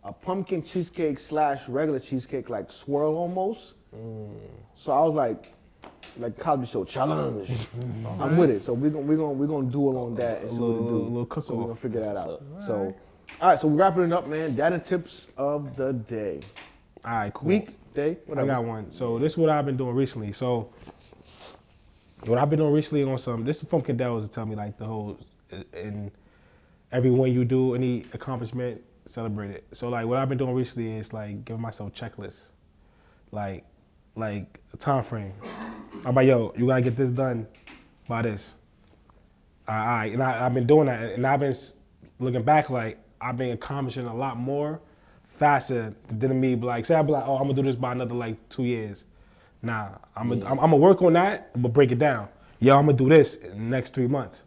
a pumpkin cheesecake / regular cheesecake, like swirl almost. So I was like Cosby Show challenge. I'm with it. So we're gonna duel on that and see what we do. Little cook-off. So we're gonna figure that out. So all right, so we're wrapping it up, man. Daddin tips of the day. All right, cool. Week, day, whatever. I got one. So this is what I've been doing recently. So what I've been doing recently on this is from Kendall to tell me like the whole in every win you do, any accomplishment, celebrate it. So like what I've been doing recently is like giving myself checklists. Like a time frame. I'm like, yo, you gotta get this done by this. And I've been doing that, and I've been looking back like I've been accomplishing a lot more faster than me. Like say I'd be like, oh, I'm gonna do this by another like 2 years. Nah, I'm gonna work on that, but break it down. Yo, I'm gonna do this in the next 3 months.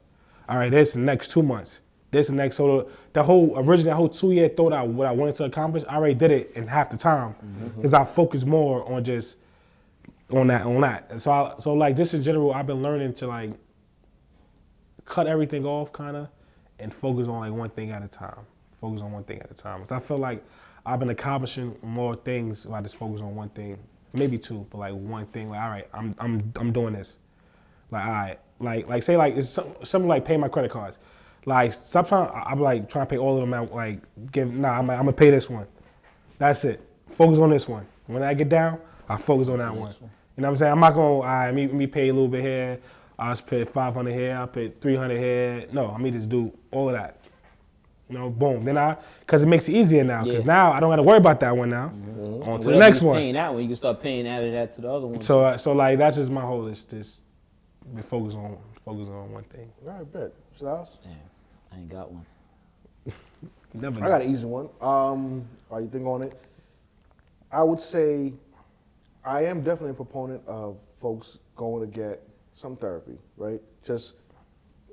All right, this in the next 2 months. This and next. So the whole 2 year thought out what I wanted to accomplish, I already did it in half the time because I focused more on just on that. And so like just in general, I've been learning to like cut everything off kind of and focus on like one thing at a time. Focus on one thing at a time. So I feel like I've been accomplishing more things if I just focus on one thing, maybe two, but like one thing. Like all right, I'm doing this. Like all right, like say like it's something like paying my credit cards. Like sometimes I'm like trying to pay all of them out. Like I'm gonna pay this one. That's it. Focus on this one. When I get down, I focus on that one. You know what I'm saying? I'm not gonna me pay a little bit here. I'll just pay 500 here. I'll pay 300 here. No, I'm gonna just do all of that. You know, boom. Then because it makes it easier now. Because now I don't got to worry about that one now. On to the next one. Paying that one, you can start paying out of that to the other one. So like that's just my whole list. Just focus on one thing. All right, bet. Styles? Damn, I ain't got one. Never. I got an easy one. While you think on it, I would say I am definitely a proponent of folks going to get some therapy, right? Just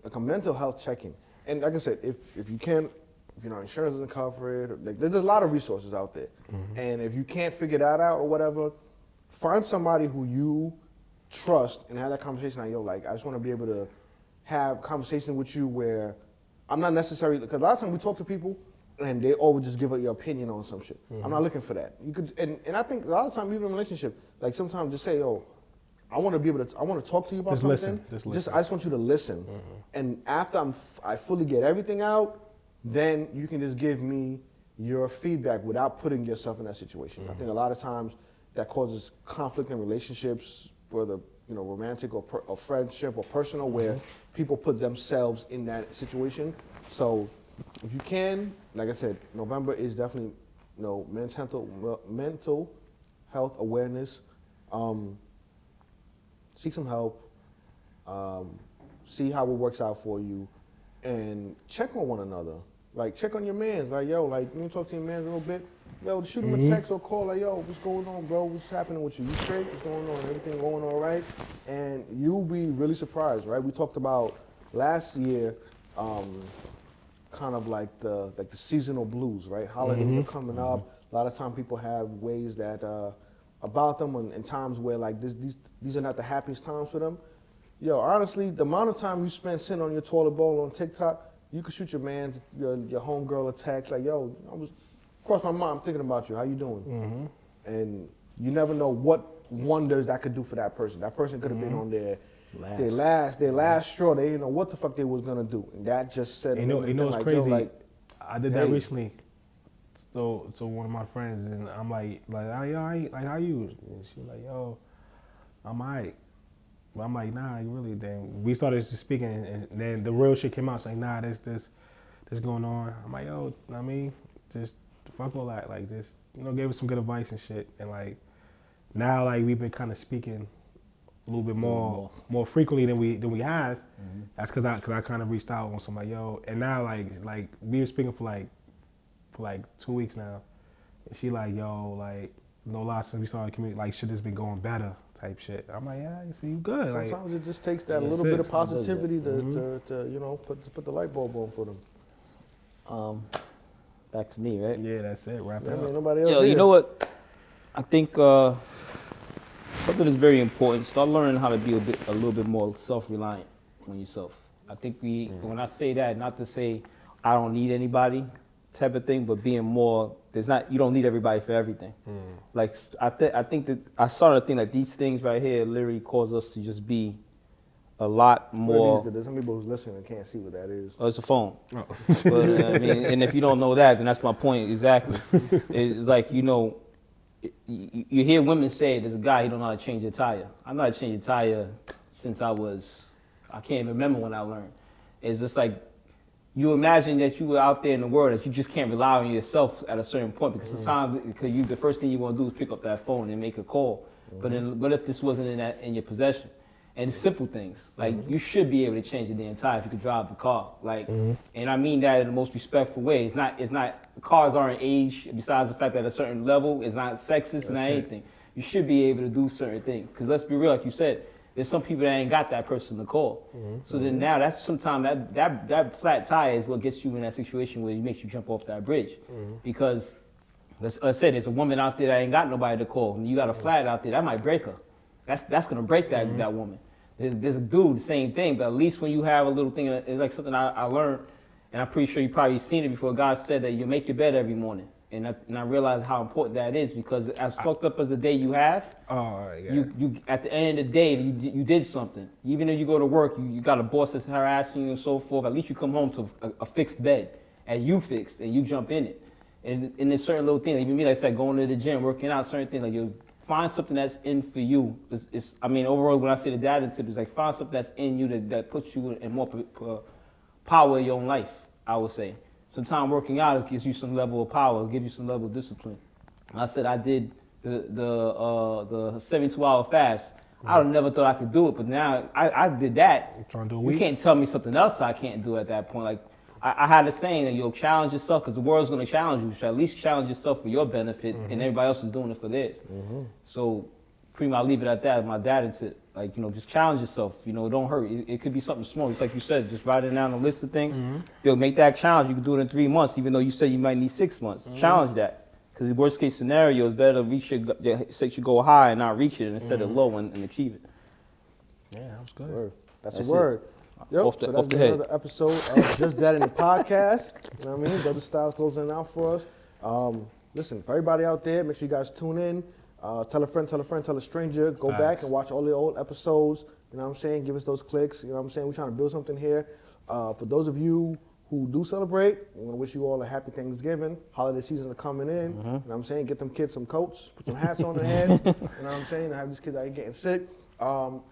like a mental health check-in. And like I said, if you can't, if your insurance doesn't cover it, like, there's a lot of resources out there. And if you can't figure that out or whatever, find somebody who you trust and have that conversation. Like, yo, like I just want to be able to have conversation with you where I'm not necessarily, because a lot of times we talk to people and they always just give your opinion on some shit. I'm not looking for that. You could, and I think a lot of times even in a relationship, like sometimes just say, yo, I want to be able to. I want to talk to you about something. Just listen. I just want you to listen. And after I fully get everything out, then you can just give me your feedback without putting yourself in that situation. I think a lot of times that causes conflict in relationships, whether romantic or friendship or personal, where people put themselves in that situation. So if you can, like I said, November is definitely mental health awareness. Seek some help, see how it works out for you, and check on one another. Like, check on your mans. Like, yo, like, you talk to your mans a little bit. Yo, shoot him a text or call. Like, yo, what's going on, bro? What's happening with you? You straight? What's going on? Everything going all right? And you'll be really surprised, right? We talked about last year, kind of like the seasonal blues, right? Holidays are coming up. A lot of times people have ways that about them and times where like these are not the happiest times for them. Yo, honestly, the amount of time you spend sitting on your toilet bowl on TikTok, you could shoot your man, your homegirl a text like, yo, I was crossed my mind, I'm thinking about you. How you doing? And you never know what wonders that could do for that person. That person could have been on their last straw. They didn't know what the fuck they was gonna do, and that just said. You know it's like, crazy. Yo, like, I did that recently. So one of my friends, and I'm like, how you? And she was like, yo, I'm alright. But I'm like, nah, you really. Then we started just speaking, and then the real shit came out. It's like, nah, this going on. I'm like, yo, I mean, just fuck all that. Like, just gave us some good advice and shit. And like, now like we've been kind of speaking a little bit more frequently than we have. That's because I kind of reached out on somebody, yo, and now like we were speaking for like 2 weeks now, and she like, yo, like no lie, since we started community, like shit has been going better type shit. I'm like, yeah, you see, you good. Sometimes it just takes that little bit of positivity to put the light bulb on for them. Back to me, right? Yeah, that's it. Wrap it up. Nobody else Yo, here. you know what? I think something that's very important. Start learning how to be a little bit more self-reliant on yourself. I think when I say that, not to say I don't need anybody type of thing, but being more, you don't need everybody for everything. Like I think that I started to think that these things right here literally cause us to just be a lot more. There's some people who's listening and can't see what that is. Oh, it's a phone. Oh. But, I mean, and if you don't know that, then that's my point exactly. It's like, you hear women say, there's a guy, he don't know how to change a tire. I know how to change a tire since I can't even remember when I learned. It's just like, you imagine that you were out there in the world, that you just can't rely on yourself at a certain point, because sometimes the first thing you want to do is pick up that phone and make a call. But if this wasn't in your possession, And simple things. Like, you should be able to change the damn tire if you could drive the car. Like, and I mean that in the most respectful way. It's not, cars aren't age, besides the fact that at a certain level, it's not sexist, it's not anything. You should be able to do certain things. Because let's be real, like you said, there's some people that ain't got that person to call. So then now that's sometimes that flat tire is what gets you in that situation where it makes you jump off that bridge. Because let's say there's a woman out there that ain't got nobody to call, and you got a flat out there, that might break her. That's gonna break that woman. There's a dude, the same thing, but at least when you have a little thing, it's like something I learned, and I'm pretty sure you probably seen it before. God said that you make your bed every morning, and I realized how important that is, because as fucked up as the day you have, you at the end of the day you did something. Even if you go to work, you got a boss that's harassing you and so forth. At least you come home to a fixed bed, and you fixed, and you jump in it. And there's certain little things, even me, like I said, going to the gym, working out, certain things, like you find something that's in for you. I mean, overall, when I say the dadding tip, it's like find something that's in you that puts you in more power in your own life, I would say. Sometimes working out, it gives you some level of power, it gives you some level of discipline. I said I did the 72-hour fast. I would never thought I could do it, but now I did that. I'm trying to do a you week. can't tell me something else I can't do at that point. Like, I had a saying that you'll challenge yourself, because the world's going to challenge you. You should at least challenge yourself for your benefit, and everybody else is doing it for theirs. So pretty much I'll leave it at that. My dad tip, like, just challenge yourself. Don't hurt. It could be something small. Just like you said, just writing down a list of things. Make that challenge. You can do it in 3 months, even though you said you might need 6 months. Challenge that, because the worst case scenario is better to reach your goal high and not reach it, and set it low and achieve it. Yeah, that was good. Word. That's That's a word. Yep. Off the- So that's off the been head. another episode of Just Daddin The Podcast. You know what I mean? Brother Styles closing it out for us. Listen, for everybody out there, make sure you guys tune in. Tell a friend, tell a stranger. Go back and watch all the old episodes. You know what I'm saying? Give us those clicks. You know what I'm saying? We're trying to build something here. For those of you who do celebrate, we want to wish you all a happy Thanksgiving. Holiday season are coming in. You know what I'm saying? Get them kids some coats, put some hats on their head. You know what I'm saying? Have these kids out here getting sick.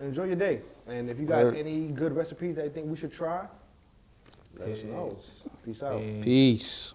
Enjoy your day. And if you got any good recipes that you think we should try, let us know. Peace out. Peace.